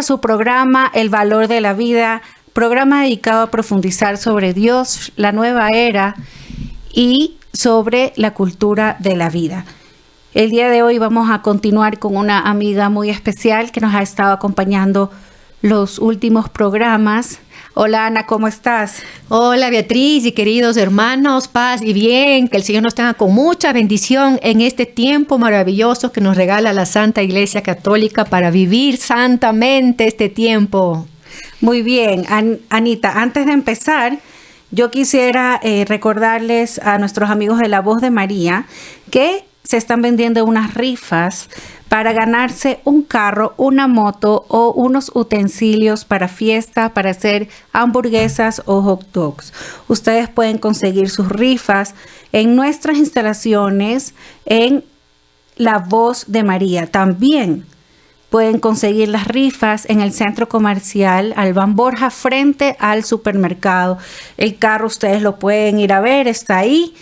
a su programa El Valor de la Vida, programa dedicado a profundizar sobre Dios, la nueva era y sobre la cultura de la vida. El día de hoy vamos a continuar con una amiga muy especial que nos ha estado acompañando los últimos programas. Hola Ana, ¿cómo estás? Hola Beatriz y queridos hermanos, paz y bien, que el Señor nos tenga con mucha bendición en este tiempo maravilloso que nos regala la Santa Iglesia Católica para vivir santamente este tiempo. Muy bien, Anita, antes de empezar, yo quisiera recordarles a nuestros amigos de La Voz de María que se están vendiendo unas rifas para ganarse un carro, una moto o unos utensilios para fiesta, para hacer hamburguesas o hot dogs. Ustedes pueden conseguir sus rifas en nuestras instalaciones en La Voz de María. También pueden conseguir las rifas en el centro comercial Albán Borja frente al supermercado. El carro ustedes lo pueden ir a ver, está ahí.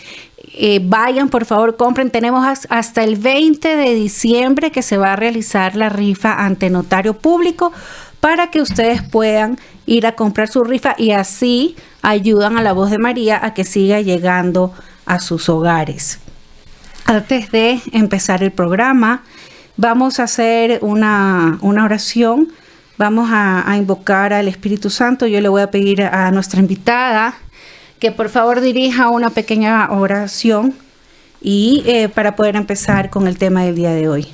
Vayan, por favor, compren. Tenemos hasta el 20 de diciembre que se va a realizar la rifa ante notario público para que ustedes puedan ir a comprar su rifa y así ayudan a La Voz de María a que siga llegando a sus hogares. Antes de empezar el programa, vamos a hacer una oración. Vamos a invocar al Espíritu Santo. Yo le voy a pedir a nuestra invitada que por favor dirija una pequeña oración y para poder empezar con el tema del día de hoy.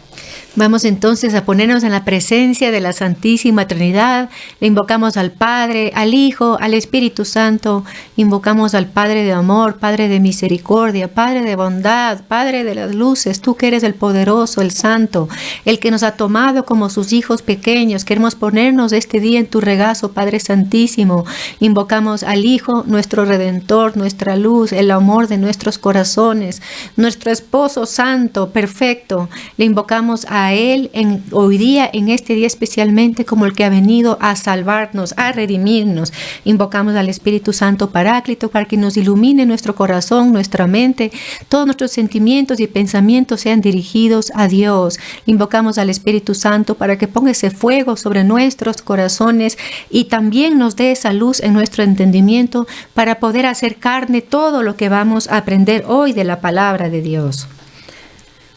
Vamos entonces a ponernos en la presencia de la Santísima Trinidad. Le invocamos al Padre, al Hijo, al Espíritu Santo. Invocamos al Padre de amor, Padre de misericordia, Padre de bondad, Padre de las luces. Tú que eres el poderoso, el santo, el que nos ha tomado como sus hijos pequeños. Queremos ponernos este día en tu regazo, Padre Santísimo. Invocamos al Hijo, nuestro Redentor, nuestra luz, el amor de nuestros corazones, nuestro Esposo Santo, perfecto. Le invocamos a Él hoy día, en este día especialmente, como el que ha venido a salvarnos, a redimirnos. Invocamos al Espíritu Santo Paráclito para que nos ilumine nuestro corazón, nuestra mente, todos nuestros sentimientos y pensamientos sean dirigidos a Dios. Invocamos al Espíritu Santo para que ponga ese fuego sobre nuestros corazones y también nos dé esa luz en nuestro entendimiento para poder hacer carne todo lo que vamos a aprender hoy de la palabra de Dios.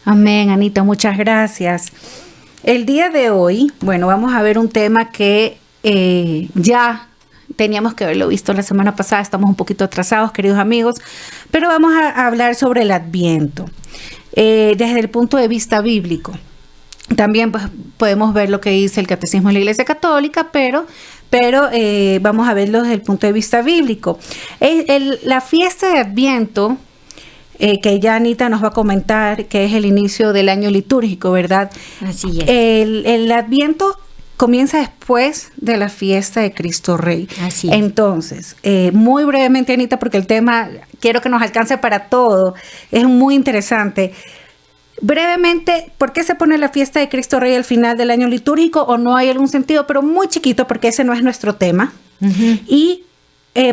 Amén, Anita, muchas gracias. El día de hoy, bueno, vamos a ver un tema que ya teníamos que haberlo visto la semana pasada, estamos un poquito atrasados, queridos amigos, pero vamos a hablar sobre el Adviento desde el punto de vista bíblico. También pues, podemos ver lo que dice el Catecismo de la Iglesia Católica, pero vamos a verlo desde el punto de vista bíblico. La fiesta de Adviento, que ya Anita nos va a comentar, que es el inicio del año litúrgico, ¿verdad? Así es. El Adviento comienza después de la fiesta de Cristo Rey. Así es. Entonces, muy brevemente, Anita, porque el tema quiero que nos alcance para todo, es muy interesante. Brevemente, ¿por qué se pone la fiesta de Cristo Rey al final del año litúrgico? ¿O no hay algún sentido? Pero muy chiquito, porque ese no es nuestro tema. Uh-huh. Y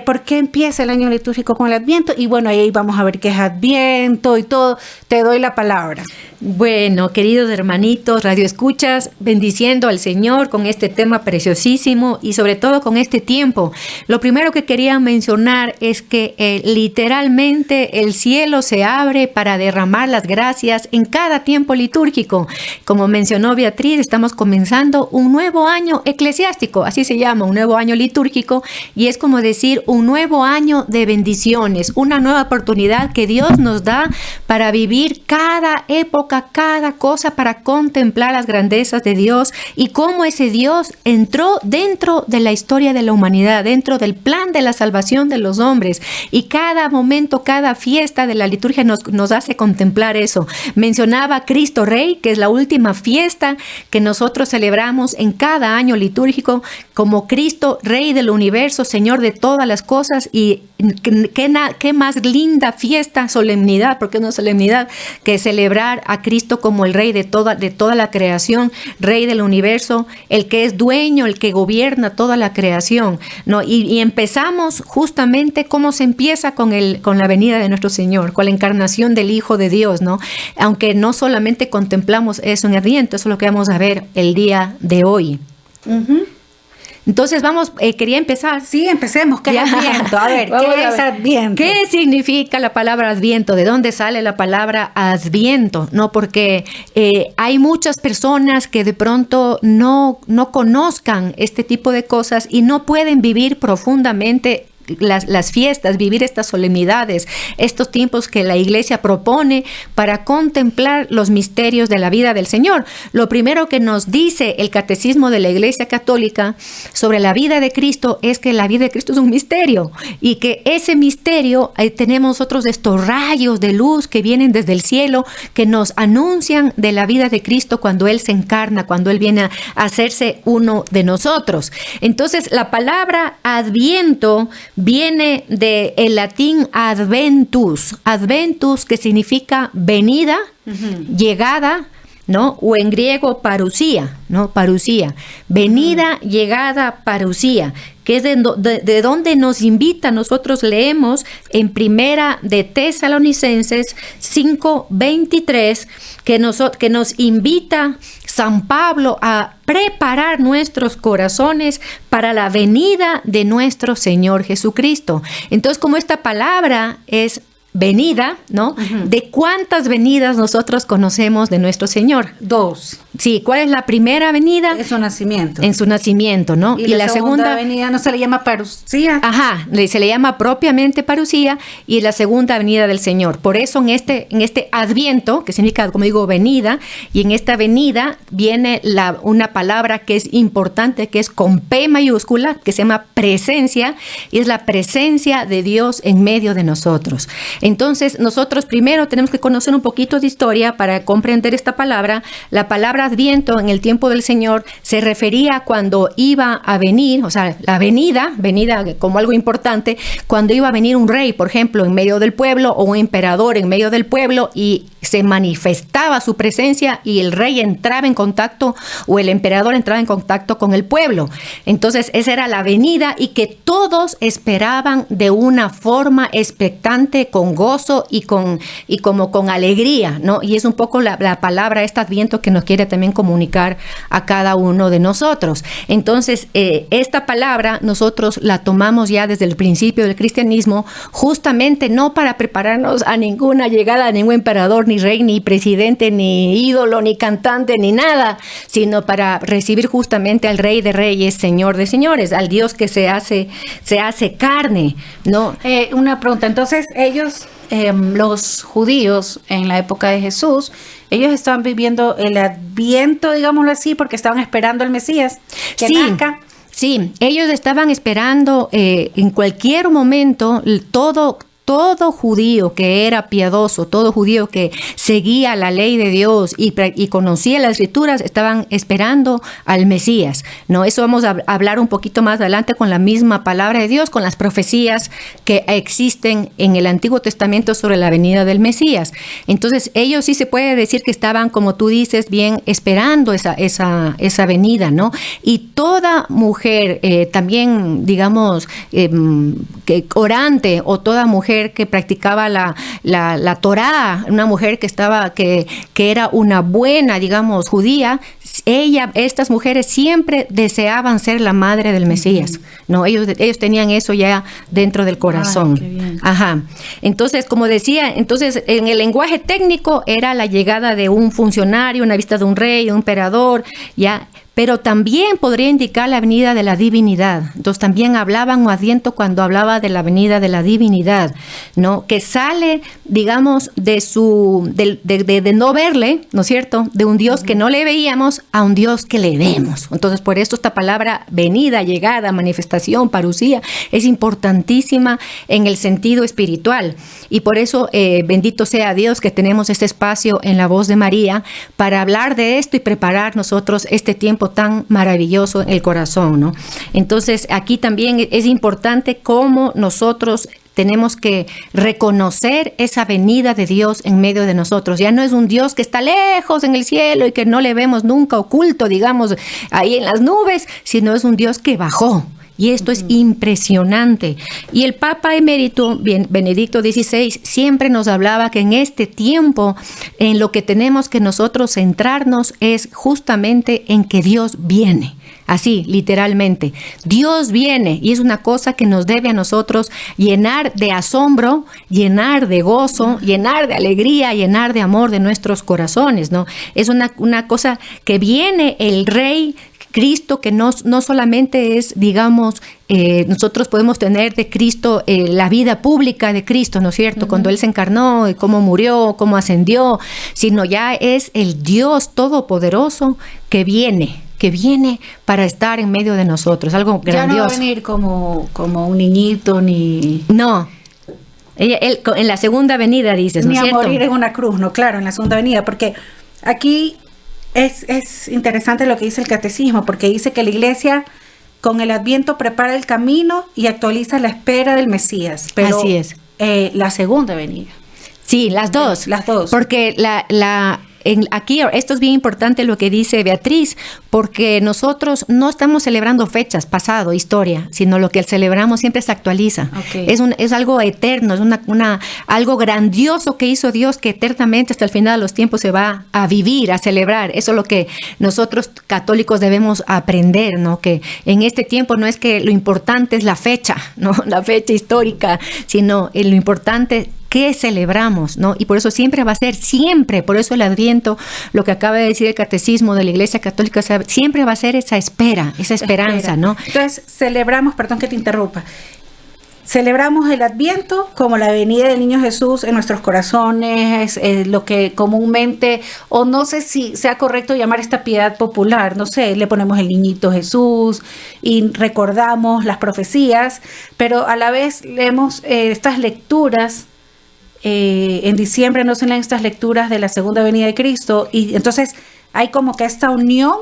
¿por qué empieza el año litúrgico con el Adviento? Y bueno, ahí vamos a ver qué es Adviento y todo. Te doy la palabra. Bueno, queridos hermanitos, radioescuchas, bendiciendo al Señor con este tema preciosísimo y sobre todo con este tiempo. Lo primero que quería mencionar es que literalmente el cielo se abre para derramar las gracias en cada tiempo litúrgico. Como mencionó Beatriz, estamos comenzando un nuevo año eclesiástico, así se llama, un nuevo año litúrgico, y es como decir un nuevo año de bendiciones, una nueva oportunidad que Dios nos da para vivir cada época, cada cosa, para contemplar las grandezas de Dios y cómo ese Dios entró dentro de la historia de la humanidad, dentro del plan de la salvación de los hombres. Y cada momento, cada fiesta de la liturgia nos hace contemplar eso. Mencionaba Cristo Rey, que es la última fiesta que nosotros celebramos en cada año litúrgico como Cristo Rey del universo, Señor de todas las cosas. Y qué más linda fiesta, solemnidad, porque es una solemnidad, que celebrar a Cristo como el Rey de toda la creación, Rey del universo, el que es dueño, el que gobierna toda la creación, ¿no? Y empezamos justamente como se empieza con la venida de nuestro Señor, con la encarnación del Hijo de Dios, ¿no? Aunque no solamente contemplamos eso en Adviento, eso es lo que vamos a ver el día de hoy. Entonces vamos, quería empezar. Sí, empecemos. ¿Qué es Adviento? A ver, ¿qué es Adviento? ¿Qué significa la palabra Adviento? ¿De dónde sale la palabra Adviento? No, porque hay muchas personas que de pronto no conozcan este tipo de cosas y no pueden vivir profundamente las fiestas, vivir estas solemnidades, estos tiempos que la iglesia propone para contemplar los misterios de la vida del Señor. Lo primero que nos dice el catecismo de la Iglesia Católica sobre la vida de Cristo es que la vida de Cristo es un misterio y que ese misterio tenemos otros estos rayos de luz que vienen desde el cielo que nos anuncian de la vida de Cristo cuando Él se encarna, cuando Él viene a hacerse uno de nosotros. Entonces la palabra Adviento viene del latín adventus, que significa venida, llegada, ¿no? O en griego parusía, ¿no? Parusía, venida, llegada, parusía, que es de donde nos invita. Nosotros leemos en Primera de Tesalonicenses 5:23 que nos invita San Pablo a preparar nuestros corazones para la venida de nuestro Señor Jesucristo. Entonces, como esta palabra es venida, ¿no? ¿De cuántas venidas nosotros conocemos de nuestro Señor? 2. Sí, ¿cuál es la primera venida? En su nacimiento. En su nacimiento, ¿no? Y la segunda venida no se le llama parusía. Ajá, se le llama propiamente parusía y la segunda venida del Señor. Por eso en este Adviento, que significa, como digo, venida, y en esta venida viene una palabra que es importante, que es con P mayúscula, que se llama presencia, y es la presencia de Dios en medio de nosotros. Entonces, nosotros primero tenemos que conocer un poquito de historia para comprender esta palabra. La palabra Adviento en el tiempo del Señor se refería cuando iba a venir, o sea, la venida como algo importante, cuando iba a venir un rey, por ejemplo, en medio del pueblo, o un emperador en medio del pueblo, y se manifestaba su presencia y el rey entraba en contacto, o el emperador entraba en contacto con el pueblo. Entonces, esa era la venida y que todos esperaban de una forma expectante, con gozo y como con alegría, ¿no? Y es un poco la palabra Adviento que nos quiere también comunicar a cada uno de nosotros. Entonces, esta palabra nosotros la tomamos ya desde el principio del cristianismo, justamente no para prepararnos a ninguna llegada a ningún emperador, ni rey, ni presidente, ni ídolo, ni cantante, ni nada, sino para recibir justamente al Rey de Reyes, Señor de Señores, al Dios que se hace carne, ¿no? Una pregunta, entonces ellos, los judíos en la época de Jesús, ellos estaban viviendo el Adviento, digámoslo así, porque estaban esperando al Mesías que nazca. Sí, ellos estaban esperando en cualquier momento todo judío que era piadoso, todo judío que seguía la ley de Dios y conocía las Escrituras, estaban esperando al Mesías, ¿no? Eso vamos a hablar un poquito más adelante con la misma palabra de Dios, con las profecías que existen en el Antiguo Testamento sobre la venida del Mesías. Entonces, ellos sí se puede decir que estaban, como tú dices, bien esperando esa venida, ¿no? Y toda mujer, también, digamos, que orante, o toda mujer que practicaba la Torá, una mujer que era una buena, digamos, judía, estas mujeres siempre deseaban ser la madre del Mesías, ¿no? Ellos tenían eso ya dentro del corazón. Ay, qué bien. Ajá. Entonces, como decía, en el lenguaje técnico era la llegada de un funcionario, una visita de un rey, de un emperador, ya. Pero también podría indicar la venida de la divinidad. Entonces también hablaban o Adviento cuando hablaba de la venida de la divinidad, ¿no? Que sale, digamos, de no verle, ¿no es cierto? De un Dios que no le veíamos a un Dios que le vemos. Entonces, por esto esta palabra venida, llegada, manifestación, parusía, es importantísima en el sentido espiritual. Y por eso, bendito sea Dios que tenemos este espacio en La Voz de María para hablar de esto y preparar nosotros este tiempo tan maravilloso en el corazón, ¿no? Entonces, aquí también es importante cómo nosotros tenemos que reconocer esa venida de Dios en medio de nosotros. Ya no es un Dios que está lejos en el cielo y que no le vemos nunca oculto, digamos, ahí en las nubes, sino es un Dios que bajó. Y esto es impresionante. Y el Papa Emérito, Benedicto XVI, siempre nos hablaba que en este tiempo, en lo que tenemos que nosotros centrarnos es justamente en que Dios viene. así, literalmente. Dios viene y es una cosa que nos debe a nosotros llenar de asombro, llenar de gozo, llenar de alegría, llenar de amor de nuestros corazones, ¿no? Es una cosa que viene el Rey Cristo, que no solamente es, digamos, nosotros podemos tener de Cristo la vida pública de Cristo, ¿no es cierto? Uh-huh. Cuando Él se encarnó, cómo murió, cómo ascendió, sino ya es el Dios todopoderoso que viene para estar en medio de nosotros, algo grandioso. Ya no va a venir como un niñito, ni... No. Él, en la segunda venida, dices, ¿no es cierto? Ni a morir en una cruz, no, claro, en la segunda venida, porque aquí es interesante lo que dice el catecismo, porque dice que la Iglesia con el Adviento prepara el camino y actualiza la espera del Mesías. Pero, así es. La segunda venida. Sí, las dos. Las dos. Porque aquí esto es bien importante lo que dice Beatriz, porque nosotros no estamos celebrando fechas, pasado, historia, sino lo que celebramos siempre se actualiza. Okay. Es algo eterno, es algo grandioso que hizo Dios, que eternamente hasta el final de los tiempos se va a vivir, a celebrar. Eso es lo que nosotros católicos debemos aprender, ¿no? Que en este tiempo no es que lo importante es la fecha, ¿no? La fecha histórica, sino lo importante ¿qué celebramos? ¿No? Y por eso siempre va a ser, por eso el Adviento, lo que acaba de decir el Catecismo de la Iglesia Católica, siempre va a ser esa espera, esa esperanza, ¿no? Entonces celebramos, perdón que te interrumpa, celebramos el Adviento como la venida del Niño Jesús en nuestros corazones, lo que comúnmente, o no sé si sea correcto llamar esta piedad popular, no sé, le ponemos el Niñito Jesús y recordamos las profecías, pero a la vez leemos estas lecturas. En diciembre no se leen estas lecturas de la segunda venida de Cristo, y entonces hay como que esta unión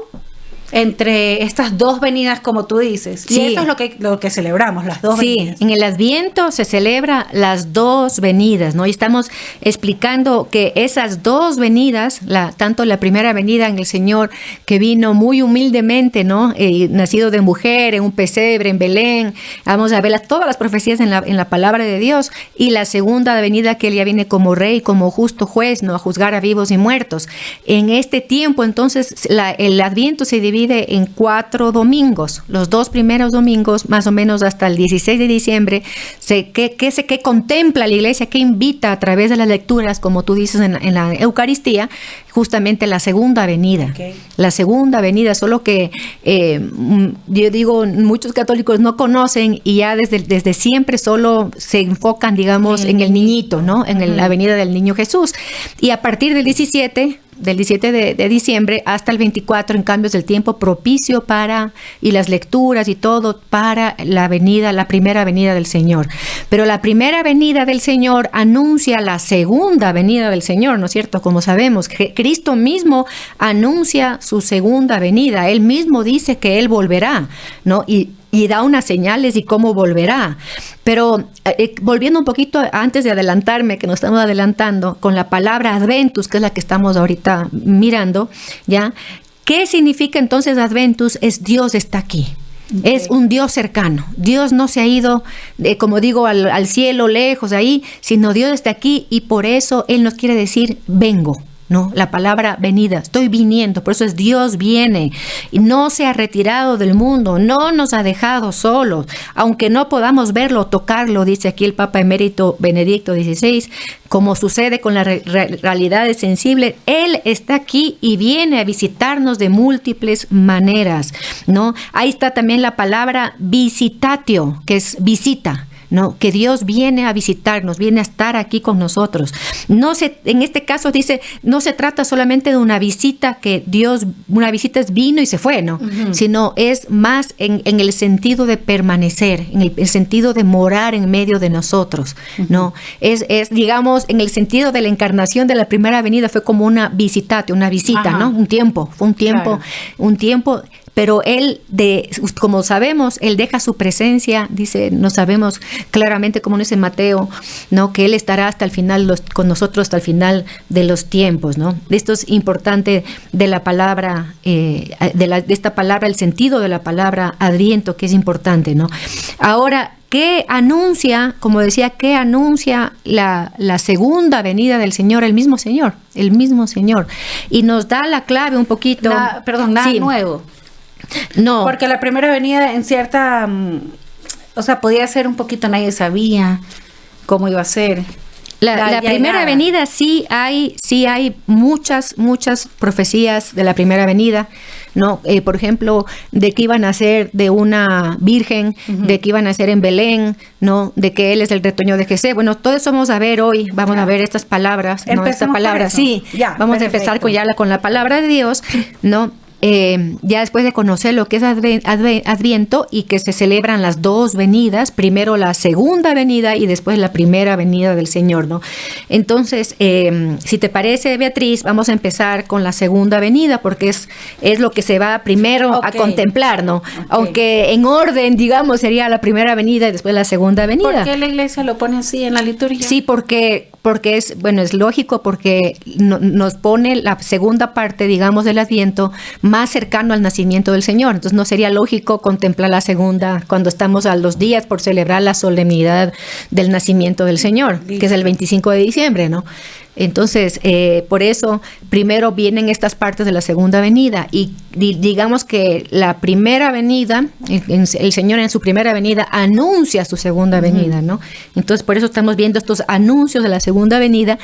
entre estas dos venidas, como tú dices. Sí. Y eso es lo que celebramos, las dos venidas. Sí, en el Adviento se celebra las dos venidas, ¿no? Y estamos explicando que esas dos venidas, tanto la primera venida en el Señor, que vino muy humildemente, ¿no? Nacido de mujer, en un pesebre, en Belén. Vamos a ver todas las profecías en la palabra de Dios. Y la segunda venida, que Él ya viene como Rey, como justo juez, ¿no? A juzgar a vivos y muertos. En este tiempo, entonces, el Adviento se divide en 4 domingos. Los 2 primeros domingos, más o menos hasta el 16 de diciembre, que contempla la Iglesia, que invita a través de las lecturas, como tú dices en la Eucaristía, justamente la segunda venida. Okay. La segunda venida, solo que yo digo, muchos católicos no conocen y ya desde siempre solo se enfocan, digamos, en el niñito, ¿no? En la venida del Niño Jesús. Y a partir del 17 de diciembre hasta el 24, en cambios del tiempo propicio y las lecturas y todo para la primera venida del Señor. Pero la primera venida del Señor anuncia la segunda venida del Señor, ¿no es cierto? Como sabemos, Cristo mismo anuncia su segunda venida. Él mismo dice que Él volverá, ¿no? Y da unas señales y cómo volverá. Pero volviendo un poquito antes de adelantarme, que nos estamos adelantando, con la palabra Adventus, que es la que estamos ahorita mirando, ¿ya? ¿Qué significa entonces Adventus? Es Dios está aquí. Okay. Es un Dios cercano. Dios no se ha ido, como digo, al cielo, lejos de ahí, sino Dios está aquí y por eso Él nos quiere decir, vengo. No, la palabra venida, estoy viniendo, por eso es Dios viene y no se ha retirado del mundo, no nos ha dejado solos, aunque no podamos verlo, tocarlo, dice aquí el Papa Emérito Benedicto XVI, como sucede con las realidades sensibles, Él está aquí y viene a visitarnos de múltiples maneras, ¿no? Ahí está también la palabra visitatio, que es visita. No, que Dios viene a visitarnos, viene a estar aquí con nosotros. En este caso dice, no se trata solamente de una visita una visita es vino y se fue, ¿no? Uh-huh. Sino es más en el sentido de permanecer, en el sentido de morar en medio de nosotros, ¿no? Es digamos, en el sentido de la encarnación de la primera venida fue como una visita, ajá, ¿no? Fue un tiempo. Pero Él, como sabemos, Él deja su presencia, dice, no sabemos claramente, como dice Mateo, ¿no? Que Él estará hasta el final con nosotros hasta el final de los tiempos, ¿no? Esto es importante de la palabra, de esta palabra, el sentido de la palabra Adviento, que es importante, ¿no? Ahora, ¿qué anuncia, como decía, la segunda venida del Señor? El mismo Señor. Y nos da la clave un poquito. Nada nuevo. No. Porque la primera venida en cierta, o sea, podía ser un poquito, nadie sabía cómo iba a ser. La primera venida sí hay muchas profecías de la primera venida, ¿no? Por ejemplo, de que iban a ser de una virgen, de que iban a ser en Belén, ¿no? De que él es el retoño de Jesús. Bueno, todo eso vamos a ver hoy, vamos a ver estas palabras, ¿no? Esta palabra, sí. Vamos a empezar con la palabra de Dios, ¿no? Ya después de conocer lo que es Adviento y que se celebran las dos venidas, primero la segunda venida y después la primera venida del Señor, ¿no? Entonces, si te parece, Beatriz, vamos a empezar con la segunda venida porque es lo que se va primero a contemplar, ¿no? Aunque en orden, digamos, sería la primera venida y después la segunda venida. ¿Por qué la iglesia lo pone así en la liturgia? Sí, porque es lógico, porque nos pone la segunda parte, digamos, del Adviento más cercano al nacimiento del Señor. Entonces no sería lógico contemplar la segunda cuando estamos a los días por celebrar la solemnidad del nacimiento del Señor, que es el 25 de diciembre, ¿no? Entonces, por eso primero vienen estas partes de la segunda venida y digamos que la primera venida, el Señor en su primera venida anuncia su segunda venida, ¿no? Entonces, por eso estamos viendo estos anuncios de la segunda venida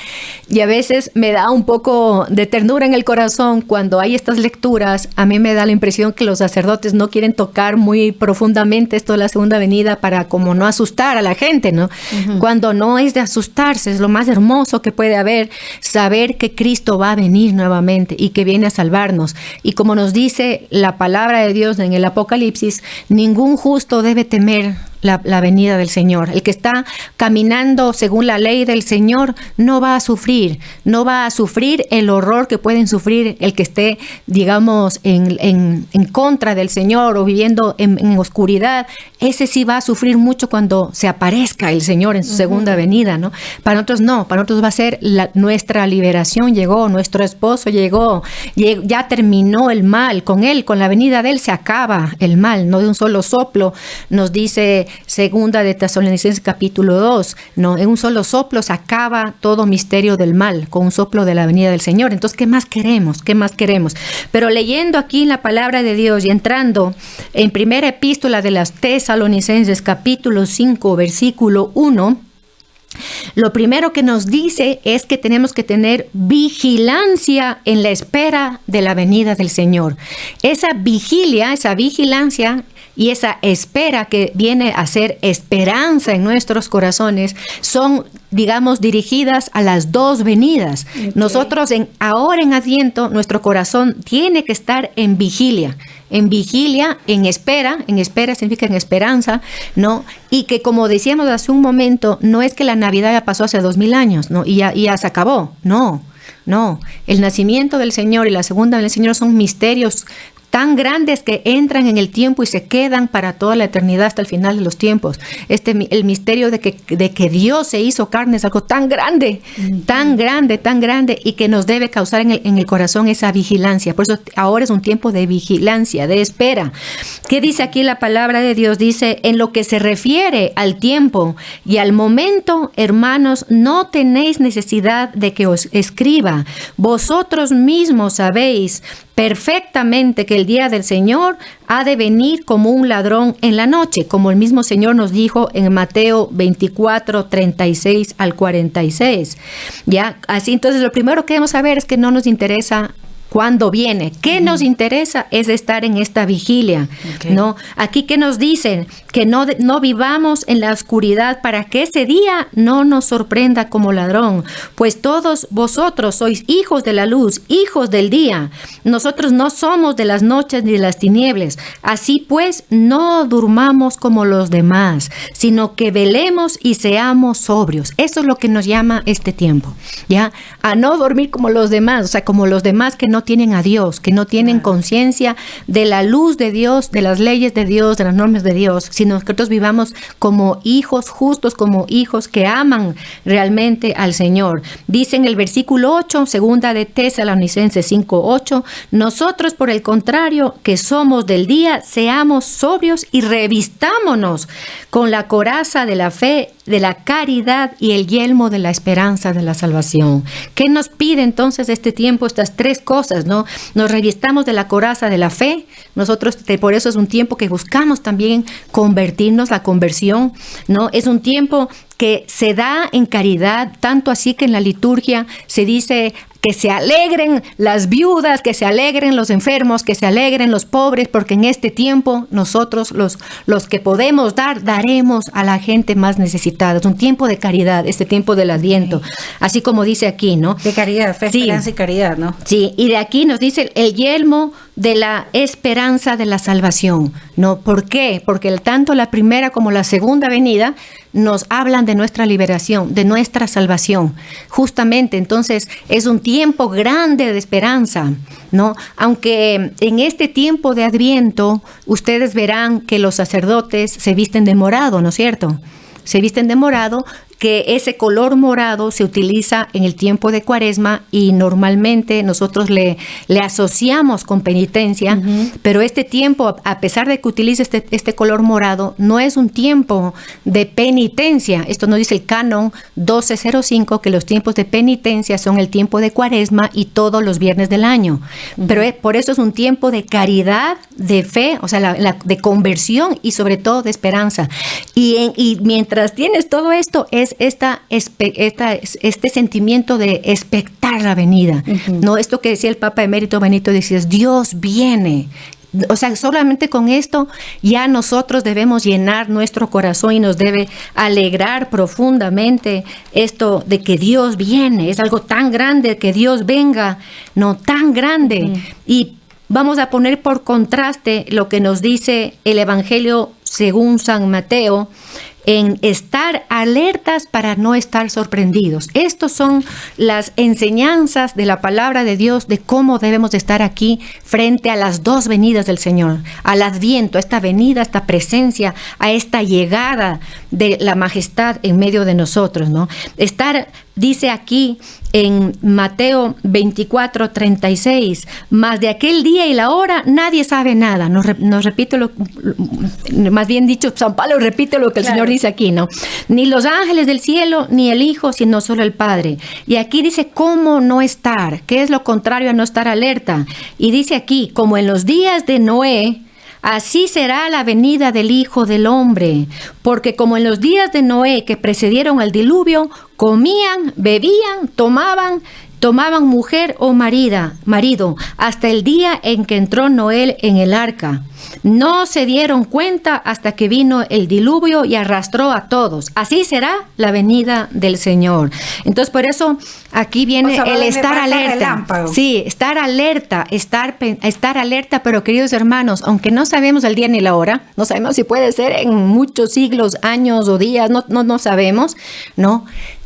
y a veces me da un poco de ternura en el corazón cuando hay estas lecturas. A mí me da la impresión que los sacerdotes no quieren tocar muy profundamente esto de la segunda venida para como no asustar a la gente, ¿no? Cuando no es de asustarse, es lo más hermoso que puede haber. Saber que Cristo va a venir nuevamente y que viene a salvarnos. Y como nos dice la palabra de Dios en el Apocalipsis, ningún justo debe temer la venida del Señor. El que está caminando según la ley del Señor no va a sufrir el horror que pueden sufrir el que esté, digamos, en contra del Señor o viviendo en oscuridad. Ese sí va a sufrir mucho cuando se aparezca el Señor en su segunda venida, ¿no? Para nosotros no, para nosotros va a ser nuestra liberación llegó, nuestro esposo llegó, ya terminó el mal, con la venida de él se acaba el mal, no de un solo soplo, nos dice Segunda de Tesalonicenses capítulo 2, ¿no? En un solo soplo se acaba todo misterio del mal, con un soplo de la venida del Señor. Entonces, ¿qué más queremos? ¿Qué más queremos? Pero leyendo aquí la palabra de Dios y entrando en primera epístola de las Tesalonicenses capítulo 5, versículo 1, lo primero que nos dice es que tenemos que tener vigilancia en la espera de la venida del Señor. Esa vigilancia y esa espera que viene a ser esperanza en nuestros corazones son, digamos, dirigidas a las dos venidas. Nosotros ahora en Adviento, nuestro corazón tiene que estar en vigilia, en espera significa en esperanza, ¿no? Y que como decíamos hace un momento, no es que la Navidad ya pasó hace 2000 años, ¿no? Y ya se acabó, no. El nacimiento del Señor y la segunda del Señor son misterios tan grandes que entran en el tiempo y se quedan para toda la eternidad hasta el final de los tiempos. El misterio de que Dios se hizo carne es algo tan grande, tan grande y que nos debe causar en el corazón esa vigilancia. Por eso ahora es un tiempo de vigilancia, de espera. ¿Qué dice aquí la palabra de Dios? Dice, en lo que se refiere al tiempo y al momento, hermanos, no tenéis necesidad de que os escriba. Vosotros mismos sabéis perfectamente que el día del Señor ha de venir como un ladrón en la noche, como el mismo Señor nos dijo en Mateo 24, 36 al 46. ¿Ya? Así, entonces, lo primero que debemos saber es que no nos interesa cuándo viene. ¿Qué nos interesa? Es estar en esta vigilia, ¿no? Aquí, ¿qué nos dicen? Que no vivamos en la oscuridad para que ese día no nos sorprenda como ladrón. Pues todos vosotros sois hijos de la luz, hijos del día. Nosotros no somos de las noches ni de las tinieblas. Así pues, no durmamos como los demás, sino que velemos y seamos sobrios. Eso es lo que nos llama este tiempo, ¿ya? A no dormir como los demás, o sea, como los demás que no tienen a Dios, que no tienen conciencia de la luz de Dios, de las leyes de Dios, de las normas de Dios, sino que nosotros vivamos como hijos justos, como hijos que aman realmente al Señor. Dice en el versículo 8, segunda de Tesalonicenses 5:8, nosotros por el contrario, que somos del día, seamos sobrios y revistámonos con la coraza de la fe de la caridad y el yelmo de la esperanza de la salvación. ¿Qué nos pide entonces este tiempo? Estas tres cosas, ¿no? Nos revistamos de la coraza de la fe. Nosotros, por eso es un tiempo que buscamos también convertirnos, la conversión, ¿no? Es un tiempo que se da en caridad, tanto así que en la liturgia se dice que se alegren las viudas, que se alegren los enfermos, que se alegren los pobres, porque en este tiempo nosotros los que podemos dar, daremos a la gente más necesitada. Es un tiempo de caridad, este tiempo del Adviento, así como dice aquí, ¿no? De caridad, fe, esperanza y caridad, ¿no? Sí, y de aquí nos dice el yelmo de la esperanza de la salvación, ¿no? ¿Por qué? Porque tanto la primera como la segunda venida nos hablan de nuestra liberación, de nuestra salvación. Justamente, entonces, es un tiempo grande de esperanza, ¿no? Aunque en este tiempo de Adviento, ustedes verán que los sacerdotes se visten de morado, ¿no es cierto? Se visten de morado, que ese color morado se utiliza en el tiempo de Cuaresma y normalmente nosotros le asociamos con penitencia, pero este tiempo, a pesar de que utiliza este color morado, no es un tiempo de penitencia. Esto nos dice el Canon 1205, que los tiempos de penitencia son el tiempo de Cuaresma y todos los viernes del año. Pero por eso es un tiempo de caridad, de fe, o sea, de conversión y sobre todo de esperanza. Y mientras tienes todo esto, es este sentimiento de expectar la venida, ¿no? Esto que decía el Papa Emérito Benito, decía, Dios viene. O sea, solamente con esto ya nosotros debemos llenar nuestro corazón y nos debe alegrar profundamente esto de que Dios viene. Es algo tan grande que Dios venga, no tan grande. Y vamos a poner por contraste lo que nos dice el Evangelio según San Mateo, en estar alertas para no estar sorprendidos. Estas son las enseñanzas de la palabra de Dios de cómo debemos de estar aquí frente a las dos venidas del Señor, al Adviento, a esta venida, a esta presencia, a esta llegada de la majestad en medio de nosotros, ¿no? Dice aquí en Mateo 24:36, mas de aquel día y la hora nadie sabe nada. Nos repite más bien dicho, San Pablo repite lo que el Señor dice aquí, ¿no? Ni los ángeles del cielo, ni el Hijo, sino solo el Padre. Y aquí dice, ¿cómo no estar? ¿Qué es lo contrario a no estar alerta? Y dice aquí, como en los días de Noé, así será la venida del Hijo del Hombre, porque como en los días de Noé que precedieron al diluvio, comían, bebían, tomaban mujer o marido, hasta el día en que entró Noé en el arca. No se dieron cuenta hasta que vino el diluvio y arrastró a todos. Así será la venida del Señor. Entonces, por eso aquí viene el estar alerta. Sí, estar alerta, estar alerta, pero queridos hermanos, aunque no sabemos el día ni la hora, no sabemos si puede ser en muchos siglos, años o días, no sabemos, ¿no?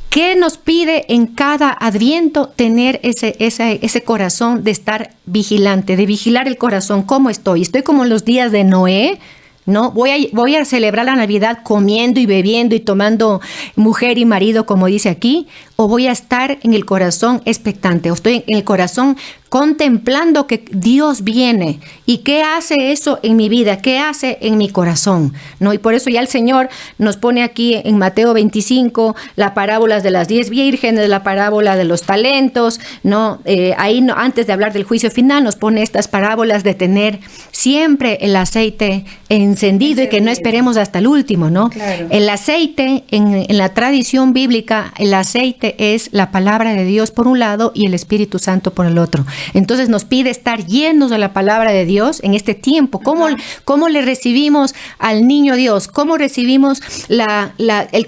¿Qué nos pide en cada Adviento tener ese corazón de estar vigilante, de vigilar el corazón? ¿Cómo estoy? ¿Estoy como en los días de Noé? ¿No? ¿Voy a celebrar la Navidad comiendo y bebiendo y tomando mujer y marido, como dice aquí? ¿O voy a estar en el corazón expectante? ¿O estoy en el corazón contemplando que Dios viene? ¿Y qué hace eso en mi vida? ¿Qué hace en mi corazón? ¿No? Y por eso ya el Señor nos pone aquí en Mateo 25 las parábolas de las 10 vírgenes, la parábola de los talentos, ¿no? Ahí antes de hablar del juicio final nos pone estas parábolas de tener siempre el aceite encendido y que no esperemos hasta el último, ¿no? Claro. El aceite, en la tradición bíblica, el aceite es la palabra de Dios por un lado y el Espíritu Santo por el otro. Entonces nos pide estar llenos de la palabra de Dios en este tiempo. ¿Cómo le recibimos al niño Dios? ¿Cómo recibimos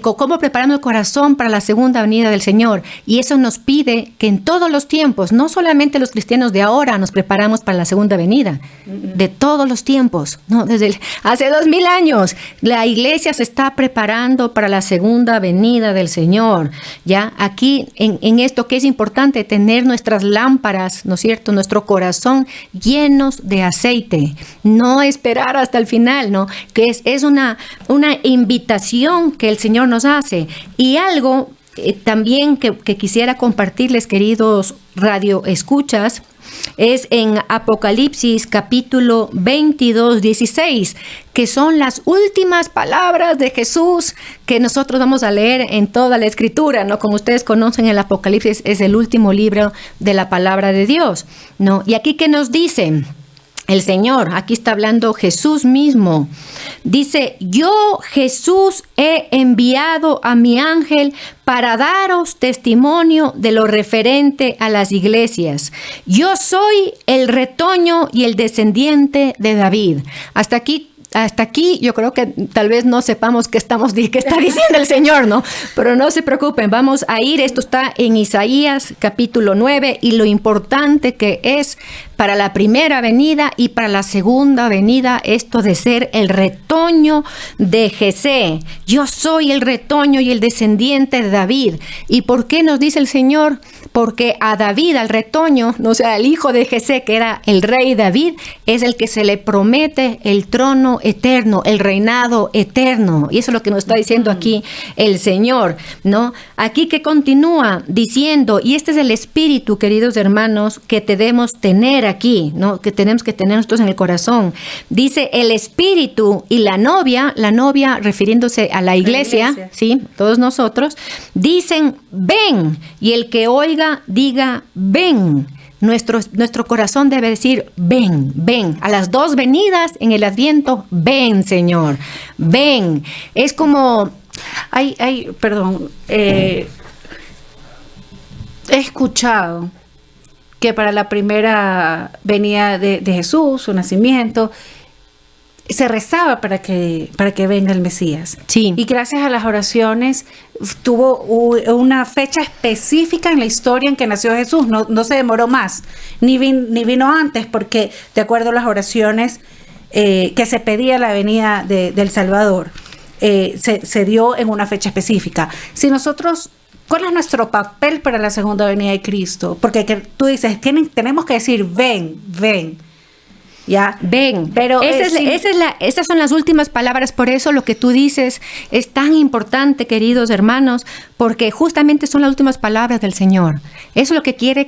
cómo preparamos el corazón para la segunda venida del Señor? Y eso nos pide que en todos los tiempos, no solamente los cristianos de ahora nos preparamos para la segunda venida, de todos los tiempos, ¿no? Desde hace 2000 años, la iglesia se está preparando para la segunda venida del Señor. Ya aquí en esto que es importante, tener nuestras lámparas, ¿no es cierto?, nuestro corazón llenos de aceite, no esperar hasta el final, ¿no? Que es una invitación que el Señor nos hace. Y algo también que quisiera compartirles, queridos radioescuchas, es en Apocalipsis capítulo 22, 16, que son las últimas palabras de Jesús que nosotros vamos a leer en toda la Escritura, ¿no? Como ustedes conocen, el Apocalipsis es el último libro de la palabra de Dios, ¿no? Y aquí, ¿qué nos dice el Señor? Aquí está hablando Jesús mismo. Dice: yo, Jesús, he enviado a mi ángel para daros testimonio de lo referente a las iglesias. Yo soy el retoño y el descendiente de David. Hasta aquí yo creo que tal vez no sepamos qué está diciendo el Señor, ¿no? Pero no se preocupen, vamos a ir. Esto está en Isaías capítulo 9, y lo importante que es para la primera venida y para la segunda venida, esto de ser el retoño de Jesé. Yo soy el retoño y el descendiente de David. ¿Y por qué nos dice el Señor? Porque a David, al retoño, no sea, el hijo de Jesé, que era el rey David, es el que se le promete el trono eterno, el reinado eterno. Y eso es lo que nos está diciendo aquí el Señor, ¿no? Aquí que continúa diciendo, y este es el espíritu, queridos hermanos, que debemos tener aquí, ¿no? Que tenemos que tener nosotros en el corazón. Dice el espíritu y la novia refiriéndose a la iglesia, ¿sí? Todos nosotros, dicen: ven, y el que oiga, diga: ven. Nuestro corazón debe decir: ven, ven. A las dos venidas en el Adviento, ven, Señor, ven. Es como... He escuchado que para la primera venida de Jesús, su nacimiento, se rezaba para que venga el Mesías. Sí. Y gracias a las oraciones tuvo una fecha específica en la historia en que nació Jesús. No se demoró más, ni vino antes, porque de acuerdo a las oraciones que se pedía la venida del Salvador, se dio en una fecha específica. Si nosotros... ¿Cuál es nuestro papel para la segunda venida de Cristo? Porque tú dices, tenemos que decir: ven, ven. ¿Ya? Ven, pero esas son las últimas palabras. Por eso lo que tú dices es tan importante, queridos hermanos, porque justamente son las últimas palabras del Señor. Eso es lo que quiere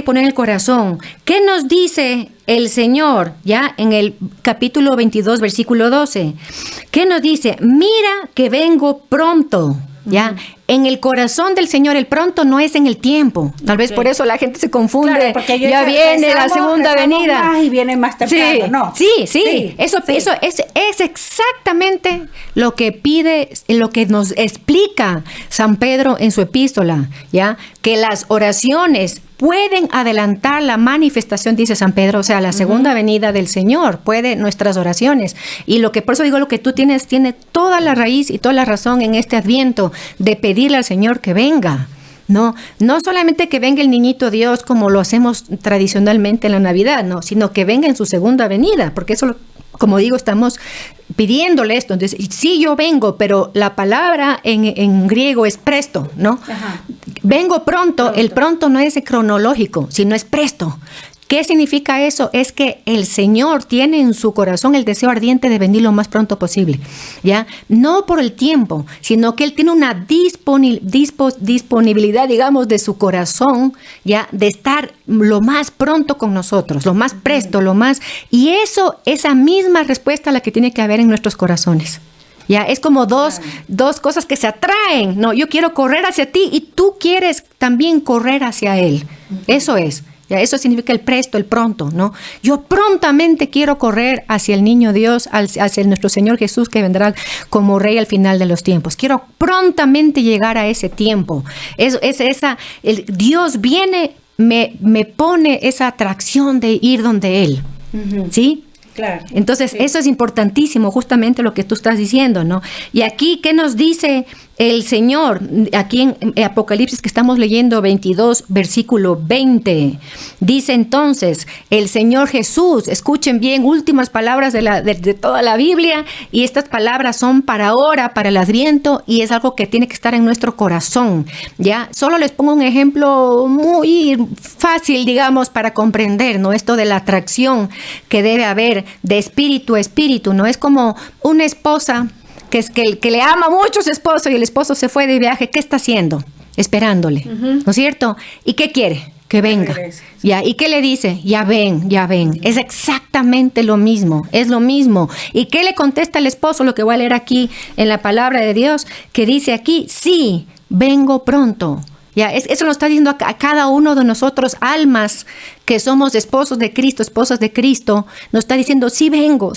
poner en el corazón. ¿Qué nos dice el Señor? Ya en el capítulo 22, versículo 12. ¿Qué nos dice? Mira que vengo pronto. ¿Ya? En el corazón del Señor, el pronto no es en el tiempo. Tal vez por eso la gente se confunde. Claro, porque ya viene la segunda venida. Más y viene más temprano, ¿no? Sí. Eso es exactamente lo que pide, lo que nos explica San Pedro en su epístola, ¿ya? Que las oraciones pueden adelantar la manifestación, dice San Pedro, o sea, la segunda venida del Señor, puede nuestras oraciones. Y por eso digo, lo que tú tienes, tiene toda la raíz y toda la razón en este Adviento de pedirle al Señor que venga. No solamente que venga el niñito Dios como lo hacemos tradicionalmente en la Navidad, no, sino que venga en su segunda venida, porque eso, como digo, estamos pidiéndole esto. Entonces, sí, yo vengo, pero la palabra en griego es presto, ¿no? Ajá. Vengo pronto. El pronto no es cronológico, sino es presto. ¿Qué significa eso? Es que el Señor tiene en su corazón el deseo ardiente de venir lo más pronto posible, ¿ya? No por el tiempo, sino que Él tiene una disponibilidad, digamos, de su corazón, ¿ya? De estar lo más pronto con nosotros, lo más presto, y esa misma respuesta la que tiene que haber en nuestros corazones. Ya, es como dos cosas que se atraen. No, yo quiero correr hacia ti y tú quieres también correr hacia Él. Eso es. Ya, eso significa el presto, el pronto, ¿no? Yo prontamente quiero correr hacia el niño Dios, hacia nuestro Señor Jesús, que vendrá como Rey al final de los tiempos. Quiero prontamente llegar a ese tiempo. Dios viene, me pone esa atracción de ir donde Él. ¿Sí? Claro. Entonces, eso es importantísimo, justamente lo que tú estás diciendo, ¿no? Y aquí, ¿qué nos dice el Señor? Aquí en Apocalipsis que estamos leyendo 22, versículo 20. Dice entonces, el Señor Jesús, escuchen bien, últimas palabras de toda la Biblia, y estas palabras son para ahora, para el Adviento, y es algo que tiene que estar en nuestro corazón, ¿ya? Solo les pongo un ejemplo muy fácil, digamos, para comprender, ¿no? Esto de la atracción que debe haber de espíritu a espíritu, ¿no? Es como una esposa que es que le ama mucho a su esposo y el esposo se fue de viaje, ¿qué está haciendo? Esperándole, ¿no es cierto? ¿Y qué quiere? Que venga. ¿Ya? ¿Y qué le dice? Ya ven, ya ven. Es exactamente lo mismo, es lo mismo. ¿Y qué le contesta el esposo? Lo que voy a leer aquí en la palabra de Dios, que dice aquí, sí, vengo pronto. Ya, eso lo está diciendo a cada uno de nosotros, almas que somos esposos de Cristo, esposas de Cristo, nos está diciendo, sí vengo,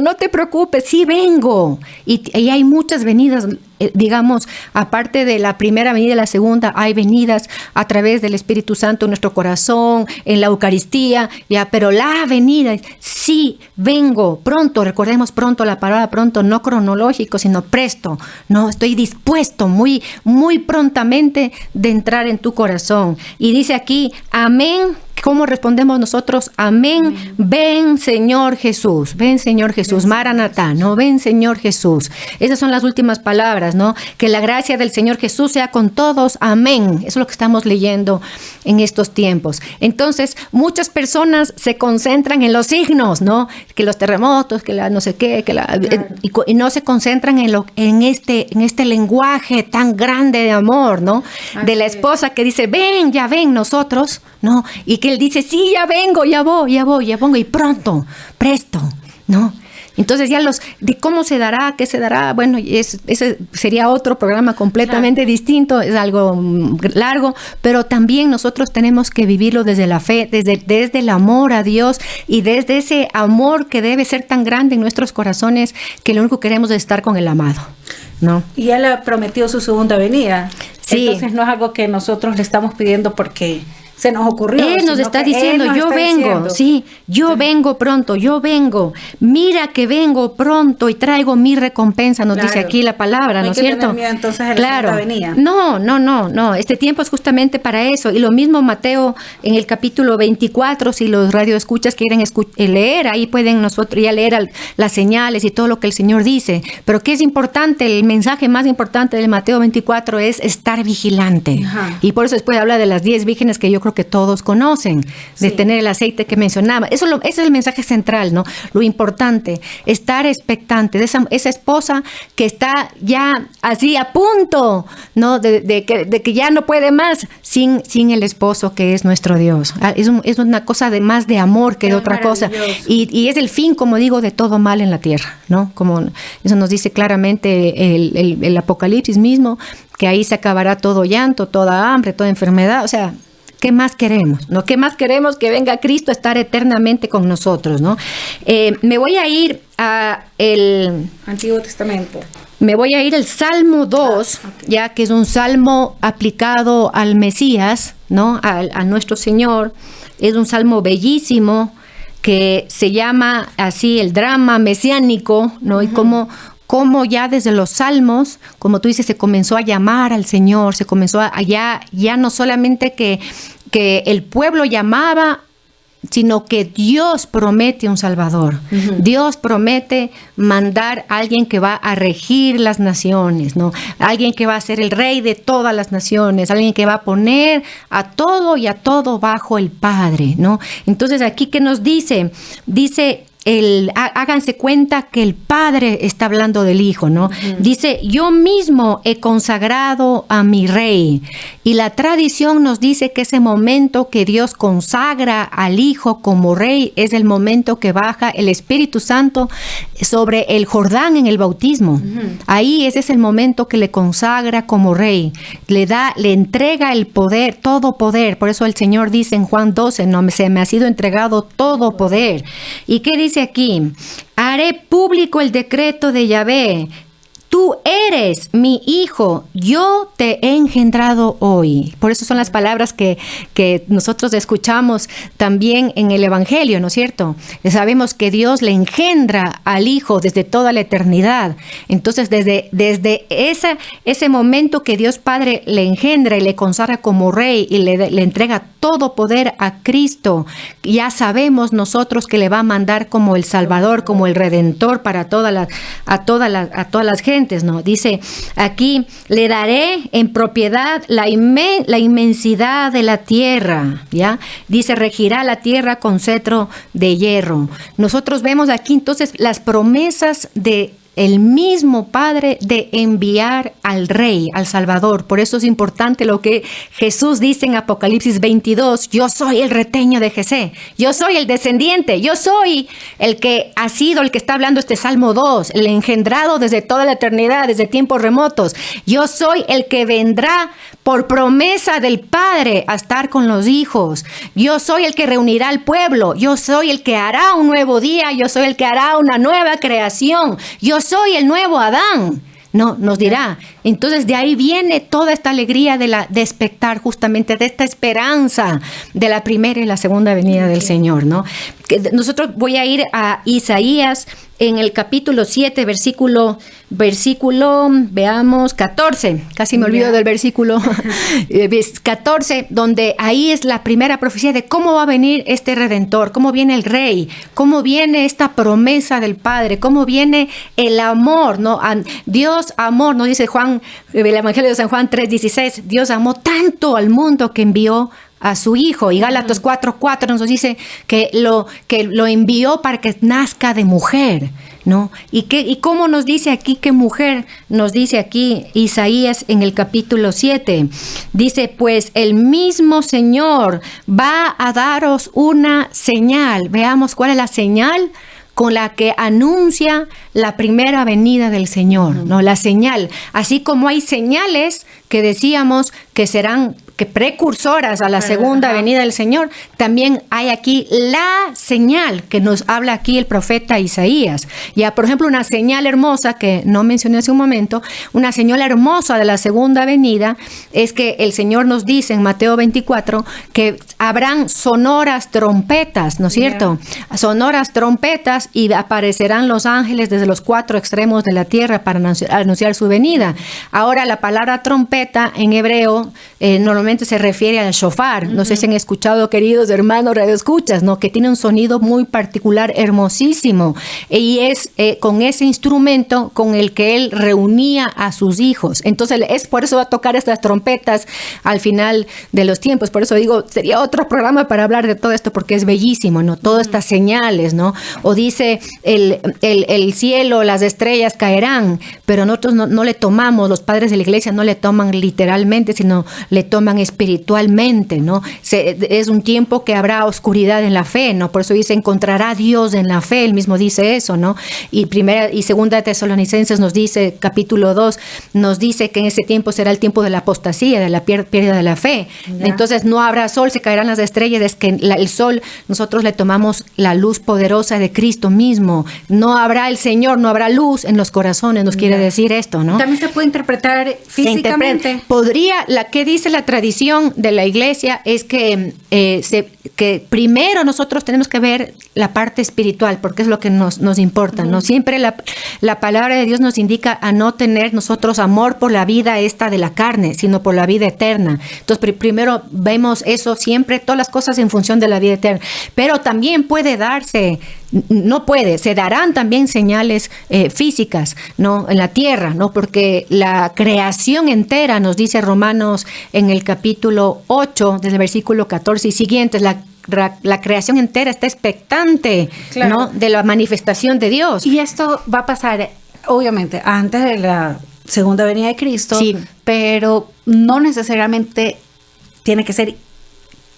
no te preocupes, sí vengo. Y hay muchas venidas, digamos, aparte de la primera venida y la segunda, hay venidas a través del Espíritu Santo en nuestro corazón, en la Eucaristía, ya, pero la venida, sí vengo, pronto, recordemos pronto la palabra pronto, no cronológico, sino presto, no, estoy dispuesto muy, muy prontamente de entrar en tu corazón. Y dice aquí, amén. ¿Cómo respondemos nosotros? Amén. Amén. Ven, Señor Jesús. Ven, Señor Jesús. Maranatá, ¿no? Ven, Señor Jesús. Esas son las últimas palabras, ¿no? Que la gracia del Señor Jesús sea con todos. Amén. Eso es lo que estamos leyendo en estos tiempos. Entonces, muchas personas se concentran en los signos, ¿no? Que los terremotos, que la no sé qué, que la claro. y no se concentran en este lenguaje tan grande de amor, ¿no? Así de la esposa que dice, ven, ya ven nosotros, ¿no? Y que él dice, sí, ya vengo, ya voy, y pronto, presto, ¿no? Entonces ya de cómo se dará, qué se dará, bueno, ese sería otro programa completamente distinto, es algo largo, pero también nosotros tenemos que vivirlo desde la fe, desde el amor a Dios y desde ese amor que debe ser tan grande en nuestros corazones que lo único que queremos es estar con el amado, ¿no? Y Él ha prometido su segunda venida. Sí. Entonces no es algo que nosotros le estamos pidiendo porque se nos ocurrió. Él nos está diciendo, yo vengo, sí, yo vengo pronto, yo vengo. Mira que vengo pronto y traigo mi recompensa, nos dice aquí la palabra, ¿no es cierto? Tener miedo, entonces en la segunda venida. No, este tiempo es justamente para eso. Y lo mismo Mateo en el capítulo 24, si los radioescuchas quieren leer, ahí pueden nosotros ya leer las señales y todo lo que el Señor dice. Pero ¿qué es importante? El mensaje más importante del Mateo 24 es estar vigilante. Ajá. Y por eso después habla de las 10 vírgenes que yo creo que todos conocen, de tener el aceite que mencionaba. Ese es el mensaje central, ¿no? Lo importante, estar expectante de esa esposa que está ya así a punto, ¿no? De que ya no puede más sin el esposo que es nuestro Dios. Es una cosa de más de amor que de otra cosa. Y es el fin, como digo, de todo mal en la tierra, ¿no? Como eso nos dice claramente el Apocalipsis mismo, que ahí se acabará todo llanto, toda hambre, toda enfermedad, o sea, ¿qué más queremos? ¿No? ¿Qué más queremos? Que venga Cristo a estar eternamente con nosotros, ¿no? Me voy a ir a el Antiguo Testamento. Me voy a ir al Salmo 2, okay. Ya que es un salmo aplicado al Mesías, ¿no? A nuestro Señor. Es un salmo bellísimo que se llama así el drama mesiánico, ¿no? Uh-huh. Y como ya desde los salmos, como tú dices, se comenzó a llamar al Señor, se comenzó ya no solamente que el pueblo llamaba, sino que Dios promete un Salvador. Uh-huh. Dios promete mandar a alguien que va a regir las naciones, ¿no? Alguien que va a ser el rey de todas las naciones, alguien que va a poner a todo y a todo bajo el Padre, ¿no? Entonces aquí, ¿qué nos dice? Dice, háganse cuenta que el Padre está hablando del Hijo, ¿no? Uh-huh. Dice, yo mismo he consagrado a mi Rey. Y la tradición nos dice que ese momento que Dios consagra al Hijo como Rey es el momento que baja el Espíritu Santo sobre el Jordán en el bautismo. Uh-huh. Ahí ese es el momento que le consagra como Rey. Le entrega el poder, todo poder. Por eso el Señor dice en Juan 12, no, se me ha sido entregado todo poder. ¿Y qué dice aquí? Haré público el decreto de Yahvé. Tú eres mi hijo, yo te he engendrado hoy. Por eso son las palabras que nosotros escuchamos también en el Evangelio, ¿no es cierto? Sabemos que Dios le engendra al Hijo desde toda la eternidad. Entonces, desde ese momento que Dios Padre le engendra y le consagra como Rey y le entrega todo poder a Cristo, ya sabemos nosotros que le va a mandar como el Salvador, como el Redentor para a todas las gentes. ¿No? Dice aquí, le daré en propiedad la inmensidad de la tierra, ¿ya? Dice, regirá la tierra con cetro de hierro. Nosotros vemos aquí entonces las promesas de el mismo Padre de enviar al Rey, al Salvador. Por eso es importante lo que Jesús dice en Apocalipsis 22, yo soy el reteño de Jesé, yo soy el descendiente, yo soy el que ha sido, el que está hablando este Salmo 2, el engendrado desde toda la eternidad, desde tiempos remotos. Yo soy el que vendrá por promesa del Padre a estar con los hijos. Yo soy el que reunirá al pueblo, yo soy el que hará un nuevo día, yo soy el que hará una nueva creación, yo soy el nuevo Adán. No, nos dirá. Entonces de ahí viene toda esta alegría de expectar justamente de esta esperanza de la primera y la segunda venida del Señor, ¿no? Nosotros voy a ir a Isaías en el capítulo 7, versículo, veamos, 14. Casi me olvido del versículo 14, donde ahí es la primera profecía de cómo va a venir este Redentor, cómo viene el Rey, cómo viene esta promesa del Padre, cómo viene el amor, ¿no? Dios amor, ¿no? Dice Juan, el Evangelio de San Juan 3:16, Dios amó tanto al mundo que envió a su Hijo. Y Gálatas 4:4 nos dice que lo envió para que nazca de mujer, ¿no? ¿Y cómo nos dice aquí qué mujer? Nos dice aquí Isaías en el capítulo 7. Dice, pues el mismo Señor va a daros una señal. Veamos cuál es la señal con la que anuncia la primera venida del Señor, ¿no? La señal. Así como hay señales que decíamos que serán precursoras a la segunda venida del Señor, también hay aquí la señal que nos habla aquí el profeta Isaías. Ya, por ejemplo, una señal hermosa que no mencioné hace un momento, una señal hermosa de la segunda venida es que el Señor nos dice en Mateo 24 que habrán sonoras trompetas, ¿no es cierto? Yeah. Sonoras trompetas y aparecerán los ángeles desde los cuatro extremos de la tierra para anunciar su venida. Ahora, la palabra trompeta en hebreo normalmente se refiere al shofar. No sé si han escuchado, queridos hermanos radioescuchas, ¿no? Que tiene un sonido muy particular, hermosísimo. Y es con ese instrumento con el que él reunía a sus hijos. Entonces, es por eso va a tocar estas trompetas al final de los tiempos. Por eso digo, sería otro programa para hablar de todo esto, porque es bellísimo, ¿no? Todas estas señales, ¿no? O dice, el cielo, las estrellas caerán, pero nosotros no le tomamos, los padres de la iglesia no le toman literalmente, sino le toman espiritualmente, ¿no? Es un tiempo que habrá oscuridad en la fe, ¿no? Por eso dice, encontrará a Dios en la fe, él mismo dice eso, ¿no? Y primera y segunda de Tesalonicenses nos dice, capítulo 2, nos dice que en ese tiempo será el tiempo de la apostasía, de la pérdida de la fe. Ya. Entonces no habrá sol, se caerán las estrellas, es que el sol, nosotros le tomamos la luz poderosa de Cristo mismo. No habrá el Señor, no habrá luz en los corazones, nos quiere decir esto, ¿no? También se puede interpretar físicamente. ¿Qué dice la tradición de la iglesia? Es que primero nosotros tenemos que ver la parte espiritual, porque es lo que nos importa, ¿no? Siempre la palabra de Dios nos indica a no tener nosotros amor por la vida esta de la carne, sino por la vida eterna. Entonces, primero vemos eso siempre, todas las cosas en función de la vida eterna. Pero también se darán también señales físicas, ¿no? En la tierra, ¿no? Porque la creación entera, nos dice Romanos en el capítulo 8, desde el versículo 14 y siguientes, la creación entera está expectante, claro, ¿no? De la manifestación de Dios. Y esto va a pasar, obviamente, antes de la segunda venida de Cristo, sí, pero no necesariamente tiene que ser,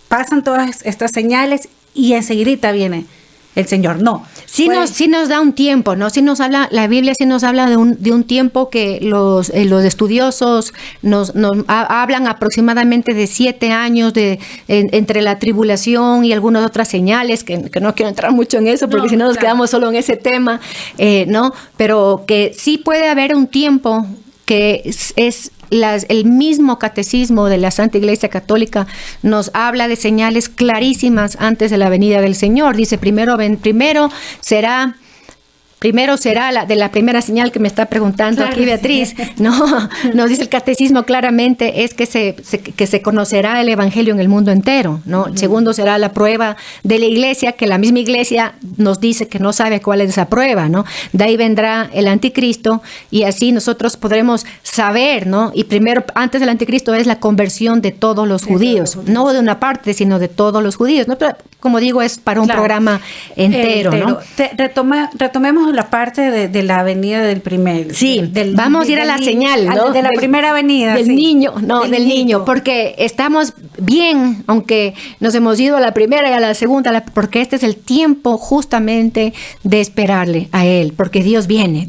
pasan todas estas señales y enseguida viene el Señor, no. Sí nos da un tiempo, ¿no? Sí nos habla, la Biblia sí nos habla de un tiempo que los estudiosos nos hablan aproximadamente de 7 años entre la tribulación y algunas otras señales, que no quiero entrar mucho en eso, porque si no nos quedamos solo en ese tema, ¿no? Pero que sí puede haber un tiempo que es el mismo catecismo de la Santa Iglesia Católica nos habla de señales clarísimas antes de la venida del Señor. Dice, primero será la primera señal que me está preguntando, claro, aquí Beatriz, sí. No, nos dice el catecismo claramente, es que se conocerá el evangelio en el mundo entero, ¿no? Uh-huh. Segundo será la prueba de la iglesia, que la misma iglesia nos dice que no sabe cuál es esa prueba, ¿no? De ahí vendrá el anticristo y así nosotros podremos saber, ¿no? Y primero, antes del anticristo es la conversión de todos los judíos, no de una parte, sino de todos los judíos, ¿no? Pero, como digo, es para un programa entero, ¿no? Retomemos vimos la parte de la venida del primer. Sí, vamos a ir a la señal, ¿no? De la primera venida. Del niño, del niño, porque estamos bien, aunque nos hemos ido a la primera y a la segunda, porque este es el tiempo justamente de esperarle a Él, porque Dios viene,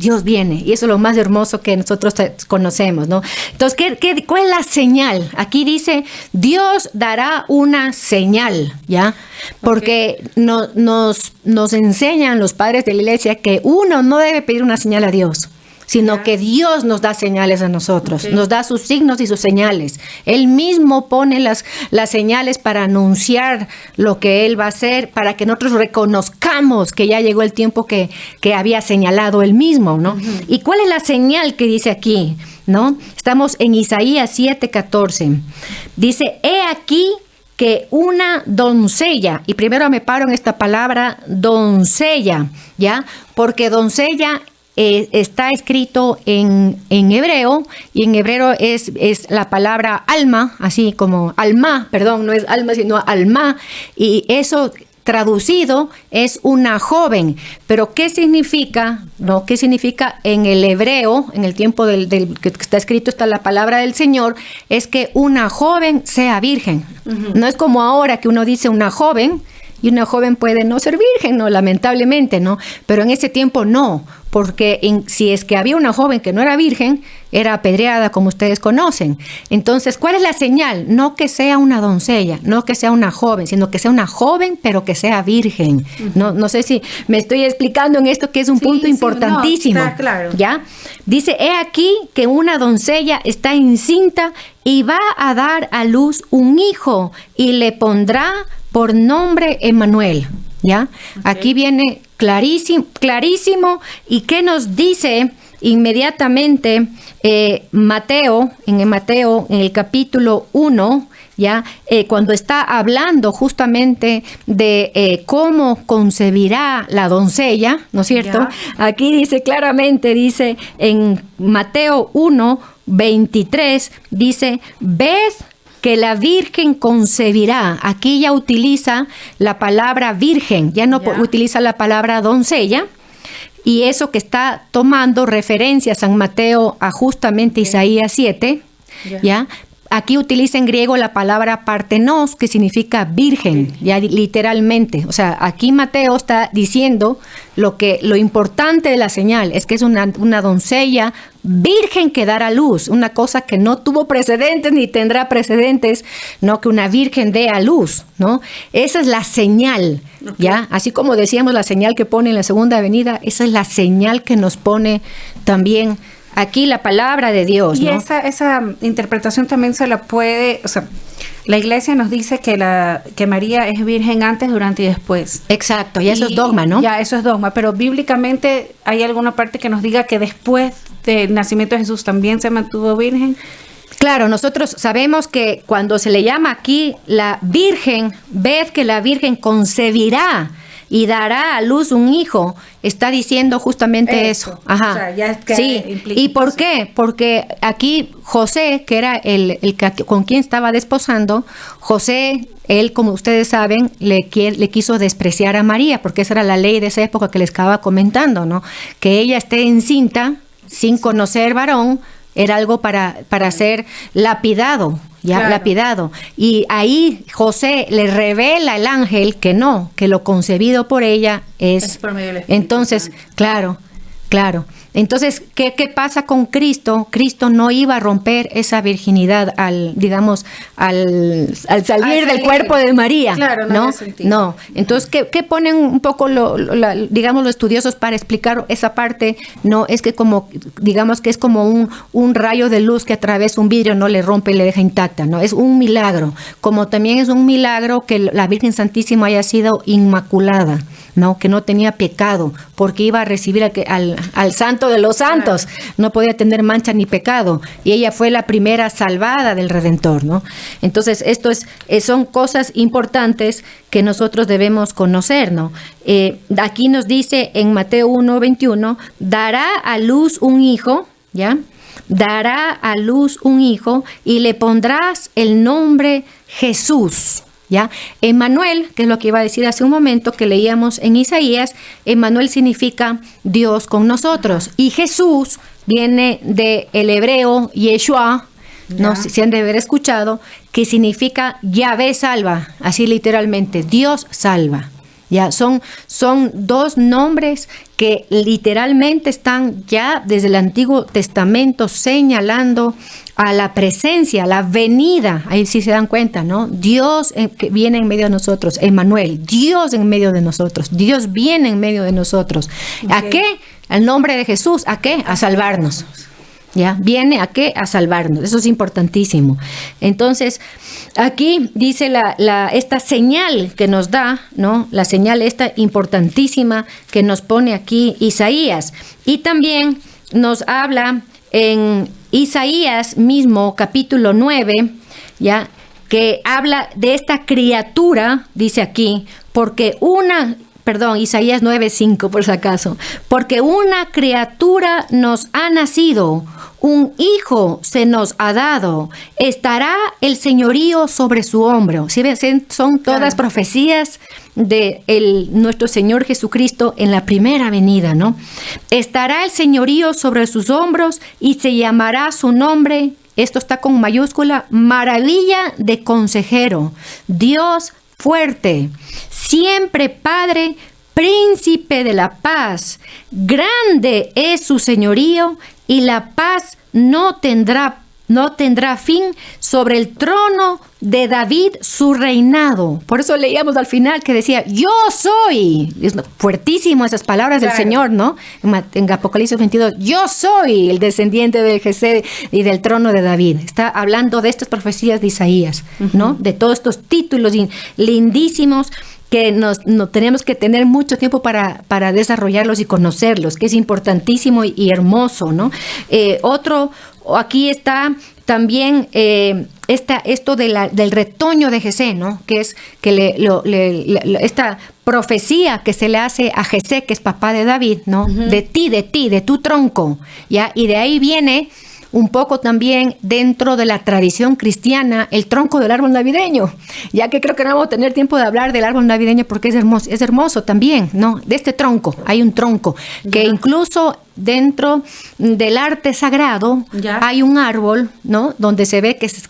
y eso es lo más hermoso que nosotros conocemos, ¿no? Entonces, ¿cuál es la señal? Aquí dice, Dios dará una señal, ¿ya? Porque nos enseñan los padres de la iglesia que uno no debe pedir una señal a Dios, sino que Dios nos da señales a nosotros, nos da sus signos y sus señales. Él mismo pone las señales para anunciar lo que Él va a hacer, para que nosotros reconozcamos que ya llegó el tiempo que había señalado Él mismo, ¿no? ¿Y cuál es la señal que dice aquí, no? Estamos en Isaías 7:14. Dice, he aquí que una doncella, y primero me paro en esta palabra doncella, ¿ya? Porque doncella está escrito en hebreo, y en hebreo es la palabra alma, así como alma, perdón, no es alma, sino alma, y eso traducido es una joven. Pero ¿qué significa? ¿No? ¿Qué significa en el hebreo, en el tiempo del que está escrito, está la palabra del Señor? Es que una joven sea virgen. Uh-huh. No es como ahora que uno dice una joven, y una joven puede no ser virgen, ¿no? Lamentablemente, ¿no? Pero en ese tiempo no, porque si es que había una joven que no era virgen, era apedreada, como ustedes conocen. Entonces, ¿cuál es la señal? No que sea una doncella, no que sea una joven, sino que sea una joven, pero que sea virgen. Uh-huh. No sé si me estoy explicando en esto, que es un punto importantísimo. No, está claro. ¿Ya? Dice, he aquí que una doncella está encinta y va a dar a luz un hijo, y le pondrá por nombre Emmanuel, ¿ya? Okay. Aquí viene clarísimo. ¿Y qué nos dice inmediatamente Mateo, en el capítulo 1, ¿ya? Cuando está hablando justamente de cómo concebirá la doncella, ¿no es cierto? Ya. Aquí dice claramente, dice en Mateo 1:23, dice, ved que la virgen concebirá. Aquí ya utiliza la palabra virgen, ya no utiliza la palabra doncella, y eso que está tomando referencia San Mateo a justamente Isaías 7, ¿ya? Aquí utiliza en griego la palabra partenos, que significa virgen, ya literalmente. O sea, aquí Mateo está diciendo lo importante de la señal es que es una doncella virgen que dará luz, una cosa que no tuvo precedentes ni tendrá precedentes, no, que una virgen dé a luz, ¿no? Esa es la señal, okay. ¿Ya? Así como decíamos la señal que pone en la segunda venida, esa es la señal que nos pone también aquí la palabra de Dios, ¿no? Y esa interpretación también se la puede, o sea, la iglesia nos dice que María es virgen antes, durante y después. Exacto, y eso es dogma, ¿no? Ya, eso es dogma, pero bíblicamente ¿hay alguna parte que nos diga que después del nacimiento de Jesús también se mantuvo virgen? Claro, nosotros sabemos que cuando se le llama aquí la virgen, ved que la virgen concebirá y dará a luz un hijo, está diciendo justamente eso. Ajá. O sea, ya es que sí. ¿Y por qué? Porque aquí José, que era el con quien estaba desposando, José, él, como ustedes saben, le quiso despreciar a María, porque esa era la ley de esa época que les estaba comentando, ¿no? Que ella esté encinta sin conocer varón era algo para ser lapidado. Ya, claro. Lapidado. Y ahí José le revela al ángel que no, que lo concebido por ella es por medio del Espíritu. Entonces, claro. Entonces, ¿qué pasa con Cristo? Cristo no iba a romper esa virginidad al salir del cuerpo de María. Claro, no. Entonces, ¿qué ponen un poco digamos los estudiosos para explicar esa parte? No, es que digamos que es como un rayo de luz que atraviesa un vidrio, no le rompe y le deja intacta, ¿no? Es un milagro. Como también es un milagro que la Virgen Santísima haya sido inmaculada, ¿no? Que no tenía pecado, porque iba a recibir al Santo de los Santos, claro. No podía tener mancha ni pecado, y ella fue la primera salvada del Redentor, ¿no? Entonces, son cosas importantes que nosotros debemos conocer, ¿no? Aquí nos dice en Mateo 1:21, dará a luz un hijo, ¿ya? Dará a luz un hijo y le pondrás el nombre Jesús. ¿Ya? Emmanuel, que es lo que iba a decir hace un momento, que leíamos en Isaías, Emmanuel significa Dios con nosotros. Y Jesús viene del hebreo Yeshua, no sé si han de haber escuchado, que significa Yahvé salva, así literalmente, Dios salva. Ya son dos nombres que literalmente están ya desde el Antiguo Testamento señalando a la presencia, la venida. Ahí sí se dan cuenta, ¿no? Dios que viene en medio de nosotros, Emmanuel, Dios en medio de nosotros, Dios viene en medio de nosotros. Okay. ¿A qué? Al nombre de Jesús, ¿a qué? A salvarnos. ¿Ya? Viene a qué? A salvarnos. Eso es importantísimo. Entonces, aquí dice esta señal que nos da, ¿no? La señal esta importantísima que nos pone aquí Isaías. Y también nos habla en Isaías mismo, capítulo 9, ¿ya? Que habla de esta criatura, dice aquí, Isaías 9:5 por si acaso, porque una criatura nos ha nacido, un hijo se nos ha dado, estará el señorío sobre su hombro. ¿Sí ven? Son todas profecías de nuestro Señor Jesucristo en la primera venida, ¿no? Estará el señorío sobre sus hombros y se llamará su nombre, esto está con mayúscula, maravilla de consejero, Dios fuerte, siempre Padre, príncipe de la paz. Grande es su señorío y la paz no tendrá fin sobre el trono de David su reinado. Por eso leíamos al final que decía, yo soy. Es fuertísimo esas palabras del Señor, ¿no? En Apocalipsis 22, yo soy el descendiente del Jesé y del trono de David. Está hablando de estas profecías de Isaías, ¿no? De todos estos títulos lindísimos que no tenemos que tener mucho tiempo para desarrollarlos y conocerlos, que es importantísimo y hermoso, ¿no? Aquí está también esto del retoño de Jesé, ¿no? Que es esta profecía que se le hace a Jesé, que es papá de David, ¿no? De tu tronco, ¿ya? Y de ahí viene un poco también dentro de la tradición cristiana, el tronco del árbol navideño, ya que creo que no vamos a tener tiempo de hablar del árbol navideño porque es hermoso también, ¿no? De este tronco, hay un tronco que incluso dentro del arte sagrado hay un árbol, ¿no? Donde se ve que es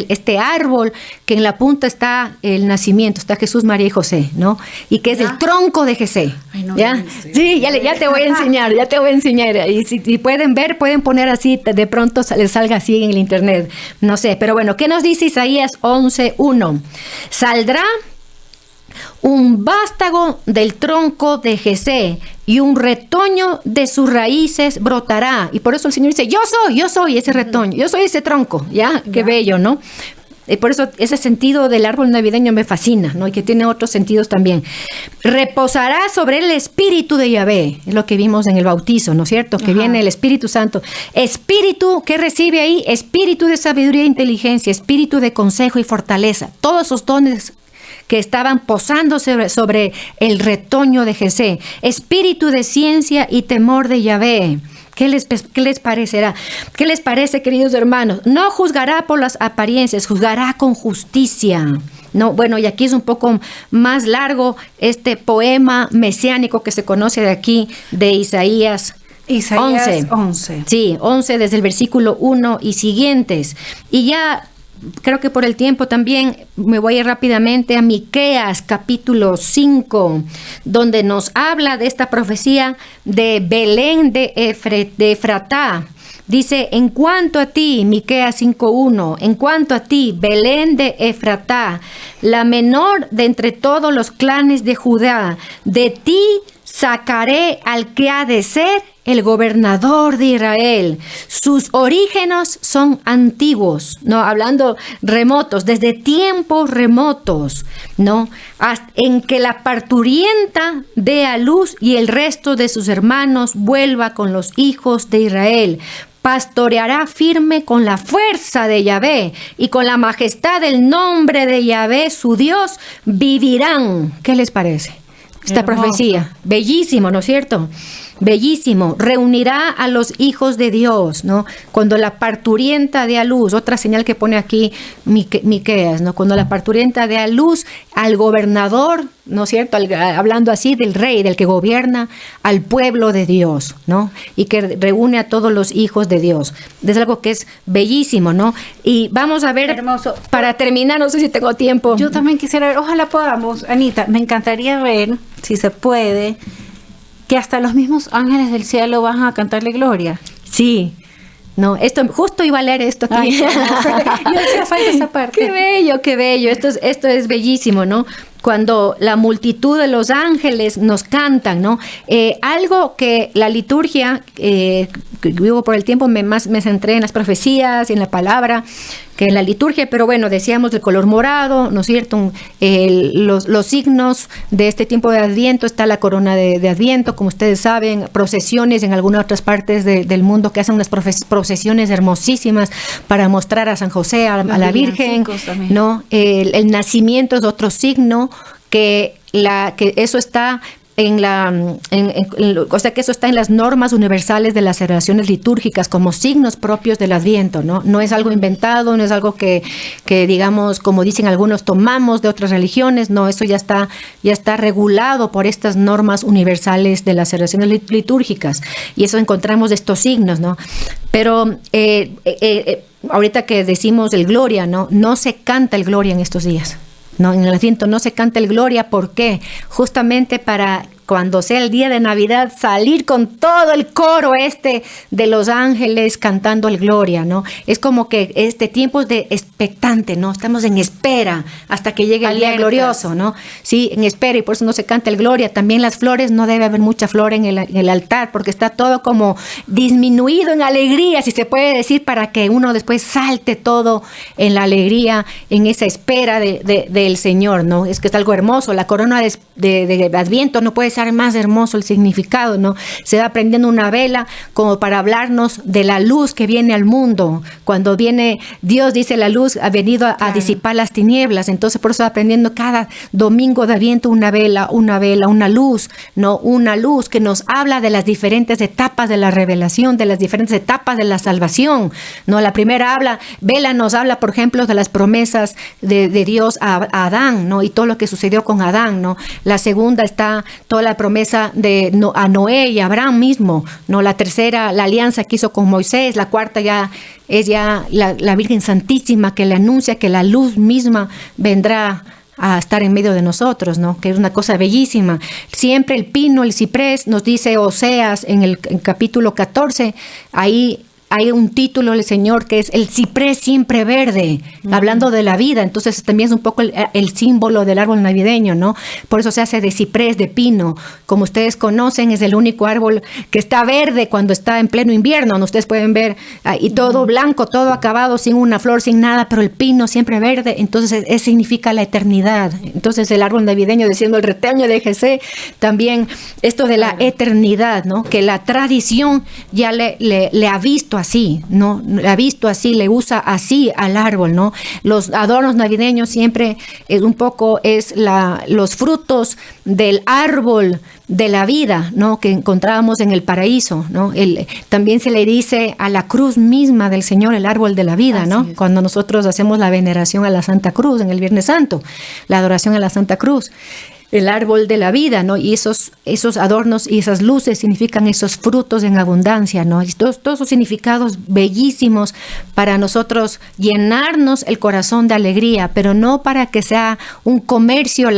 este árbol que en la punta está el nacimiento, está Jesús, María y José, ¿no? Y que es el tronco de Jesé. Ay, no, ¿ya? Sí, ya te voy a enseñar, Y si pueden ver, pueden poner así, de pronto les salga así en el internet, no sé. Pero bueno, ¿qué nos dice Isaías 11:1? Saldrá un vástago del tronco de Jesé y un retoño de sus raíces brotará. Y por eso el Señor dice, yo soy ese retoño, yo soy ese tronco, ¿ya? Qué bello, ¿no? Y por eso ese sentido del árbol navideño me fascina, ¿no? Y que tiene otros sentidos también. Reposará sobre el Espíritu de Yahvé, es lo que vimos en el bautizo, ¿no es cierto? Que viene el Espíritu Santo. Espíritu, ¿qué recibe ahí? Espíritu de sabiduría e inteligencia, espíritu de consejo y fortaleza. Todos esos dones que estaban posándose sobre el retoño de Jesé. Espíritu de ciencia y temor de Yahvé. ¿Qué les parecerá? ¿Qué les parece, queridos hermanos? No juzgará por las apariencias, juzgará con justicia. No, bueno, y aquí es un poco más largo este poema mesiánico que se conoce de aquí, de Isaías 11. Sí, 11 desde el versículo 1 y siguientes. Y ya creo que por el tiempo también me voy a ir rápidamente a Miqueas capítulo 5, donde nos habla de esta profecía de Belén de Efratá. Dice, en cuanto a ti, Miqueas 5:1, en cuanto a ti, Belén de Efratá, la menor de entre todos los clanes de Judá, de ti sacaré al que ha de ser el gobernador de Israel. Sus orígenes son antiguos, no hablando remotos, desde tiempos remotos, no, en que la parturienta dé a luz y el resto de sus hermanos vuelva con los hijos de Israel. Pastoreará firme con la fuerza de Yahvé y con la majestad del nombre de Yahvé, su Dios, vivirán. ¿Qué les parece? Esta profecía, bellísimo, ¿no es cierto? bellísimo. Reunirá a los hijos de Dios, ¿no? Cuando la parturienta dé a luz, otra señal que pone aquí Miqueas, ¿no? Cuando la parturienta dé a luz al gobernador, ¿no es cierto? Hablando así del rey, del que gobierna al pueblo de Dios, ¿no? Y que reúne a todos los hijos de Dios. Es algo que es bellísimo, ¿no? Y vamos a ver, hermoso. Para terminar, no sé si tengo tiempo. Yo también quisiera ver, ojalá podamos, Anita, me encantaría ver, si se puede, que hasta los mismos ángeles del cielo van a cantarle gloria. Sí. No, esto justo iba a leer esto aquí. Ay, yo hacía falta esa parte. Qué bello, qué bello. Esto es bellísimo, ¿no? Cuando la multitud de los ángeles nos cantan, ¿no? Algo que la liturgia, vivo por el tiempo, más me centré en las profecías y en la palabra que en la liturgia, pero bueno, decíamos el color morado, ¿no es cierto? Los signos de este tiempo de Adviento, está la corona de Adviento, como ustedes saben, procesiones en algunas otras partes del mundo que hacen unas procesiones hermosísimas para mostrar a San José, a la Virgen, ¿no? El nacimiento es otro signo, que eso está o sea que eso está en las normas universales de las celebraciones litúrgicas como signos propios del Adviento, ¿no? No es algo inventado, no es algo que digamos, como dicen algunos, tomamos de otras religiones, no, eso ya está regulado por estas normas universales de las celebraciones litúrgicas, y eso encontramos estos signos, ¿no? Pero ahorita que decimos el Gloria, no se canta el Gloria en estos días. No, en el Adviento no se canta el Gloria. ¿Por qué? Justamente para cuando sea el día de Navidad salir con todo el coro de los ángeles cantando el Gloria, ¿no? Es como que este tiempo es de expectante, ¿no? Estamos en espera hasta que llegue el día glorioso, ¿no? Sí, en espera, y por eso no se canta el Gloria. También las flores, no debe haber mucha flor en el altar, porque está todo como disminuido en alegría, si se puede decir, para que uno después salte todo en la alegría, en esa espera del Señor, ¿no? Es que es algo hermoso. La corona de Adviento no puede ser más hermoso el significado, ¿no? Se va prendiendo una vela como para hablarnos de la luz que viene al mundo. Cuando viene Dios, dice, la luz ha venido a disipar las tinieblas. Entonces por eso va prendiendo cada domingo de Adviento una vela, una luz, ¿no? Una luz que nos habla de las diferentes etapas de la revelación, de las diferentes etapas de la salvación, ¿no? La primera vela nos habla, por ejemplo, de las promesas de Dios a Adán, ¿no? Y todo lo que sucedió con Adán, ¿no? La segunda está toda la promesa a Noé y a Abraham mismo, ¿no? La tercera, la alianza que hizo con Moisés. La cuarta es la Virgen Santísima, que le anuncia que la luz misma vendrá a estar en medio de nosotros, ¿no? Que es una cosa bellísima. Siempre el pino, el ciprés, nos dice Oseas en el capítulo 14, ahí hay un título del Señor que es el ciprés siempre verde, hablando de la vida. Entonces también es un poco el símbolo del árbol navideño, ¿no? Por eso se hace de ciprés, de pino. Como ustedes conocen, es el único árbol que está verde cuando está en pleno invierno, ¿no? Ustedes pueden ver, y todo blanco, todo acabado, sin una flor, sin nada, pero el pino siempre verde. Entonces eso significa la eternidad. Entonces el árbol navideño, diciendo el retoño de Jesé, también esto de la eternidad, ¿no? Que la tradición ya le ha visto así, ¿no? La ha visto así, le usa así al árbol, ¿no? Los adornos navideños siempre es los frutos del árbol de la vida, ¿no? Que encontrábamos en el paraíso, ¿no? También se le dice a la cruz misma del Señor el árbol de la vida, ¿no? Cuando nosotros hacemos la veneración a la Santa Cruz en el Viernes Santo, la adoración a la Santa Cruz. El árbol de la vida, ¿no? Y esos adornos y esas luces significan esos frutos en abundancia, ¿no? Y todos esos significados bellísimos para nosotros llenarnos el corazón de alegría, pero no para que sea un comercio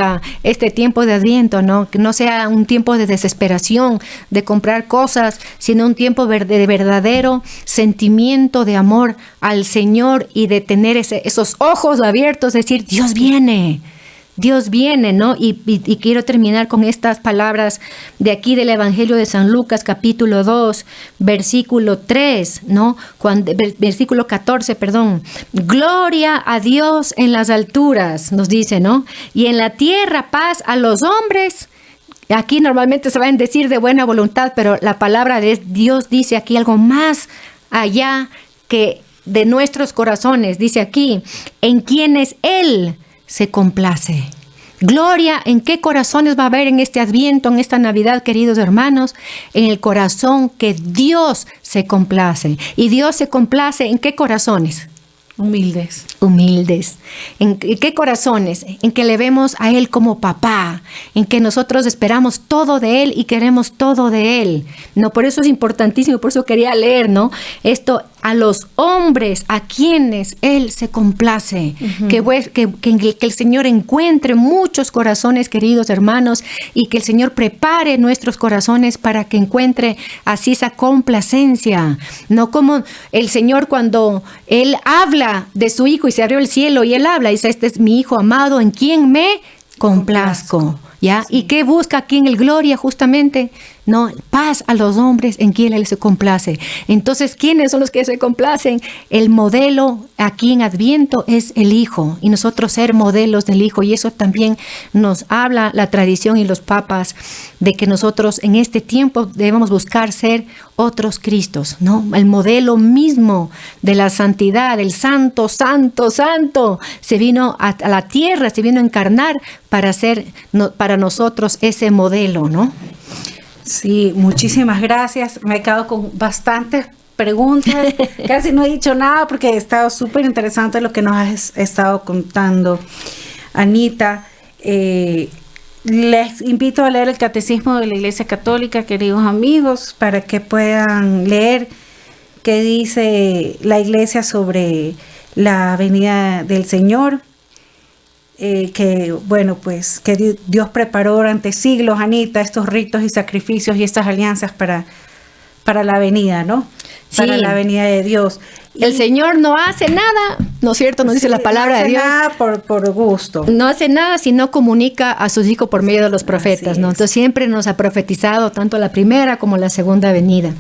este tiempo de Adviento, ¿no? Que no sea un tiempo de desesperación, de comprar cosas, sino un tiempo de verdadero sentimiento de amor al Señor y de tener esos ojos abiertos, decir, Dios viene, ¿no? Y quiero terminar con estas palabras de aquí del Evangelio de San Lucas, capítulo 2, versículo 3, ¿no? Versículo 14, perdón. Gloria a Dios en las alturas, nos dice, ¿no? Y en la tierra paz a los hombres. Aquí normalmente se van a decir de buena voluntad, pero la palabra de Dios dice aquí algo más allá que de nuestros corazones. Dice aquí, en quienes Él se complace. Gloria, ¿en qué corazones va a haber en este Adviento, en esta Navidad, queridos hermanos? En el corazón que Dios se complace. ¿Y Dios se complace en qué corazones? Humildes. Humildes. ¿En qué corazones? En que le vemos a Él como papá, en que nosotros esperamos todo de Él y queremos todo de Él. No, por eso es importantísimo, por eso quería leer, ¿no? Esto a los hombres a quienes Él se complace. Que el Señor encuentre muchos corazones, queridos hermanos, y que el Señor prepare nuestros corazones para que encuentre así esa complacencia. No como el Señor cuando Él habla de su Hijo y se abrió el cielo y Él habla y dice, este es mi Hijo amado en quien me complazco. ¿Ya? Sí. ¿Y qué busca aquí en el Gloria justamente? No, paz a los hombres en quien Él se complace. Entonces, ¿quiénes son los que se complacen? El modelo aquí en Adviento es el Hijo y nosotros ser modelos del Hijo, y eso también nos habla la tradición y los papas de que nosotros en este tiempo debemos buscar ser otros Cristos, ¿no? El modelo mismo de la santidad, el santo, santo, santo, se vino a la tierra, se vino a encarnar para ser para nosotros ese modelo, ¿no? Sí, muchísimas gracias. Me he quedado con bastantes preguntas. Casi no he dicho nada porque ha estado súper interesante lo que nos has estado contando, Anita. Les invito a leer el Catecismo de la Iglesia Católica, queridos amigos, para que puedan leer qué dice la Iglesia sobre la venida del Señor. Que bueno, pues que Dios preparó durante siglos, Anita, estos ritos y sacrificios y estas alianzas para la venida, ¿no? Sí. Para la venida de Dios. El Señor no hace nada, ¿no es cierto? Nos dice la palabra de Dios. No hace nada por gusto. No hace nada si no comunica a sus hijos por medio de los profetas, ¿no? Entonces siempre nos ha profetizado tanto la primera como la segunda venida.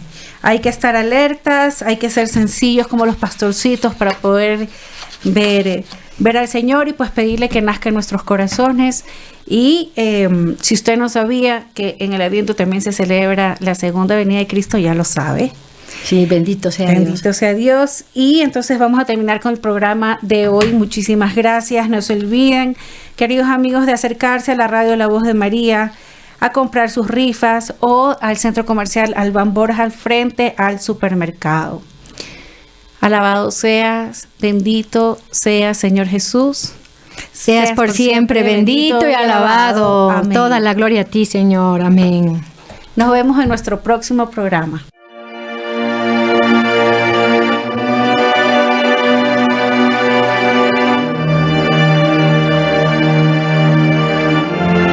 Hay que estar alertas, hay que ser sencillos como los pastorcitos para poder ver al Señor y pues pedirle que nazca en nuestros corazones. Y si usted no sabía que en el Adviento también se celebra la segunda venida de Cristo, ya lo sabe. Sí, bendito sea Dios. Bendito sea Dios. Y entonces vamos a terminar con el programa de hoy. Muchísimas gracias. No se olviden, queridos amigos, de acercarse a la radio La Voz de María a comprar sus rifas o al centro comercial Albán Borja al frente al supermercado. Alabado seas, bendito seas, Señor Jesús. Seas por siempre bendito y alabado. Amén. Toda la gloria a ti, Señor. Amén. Nos vemos en nuestro próximo programa.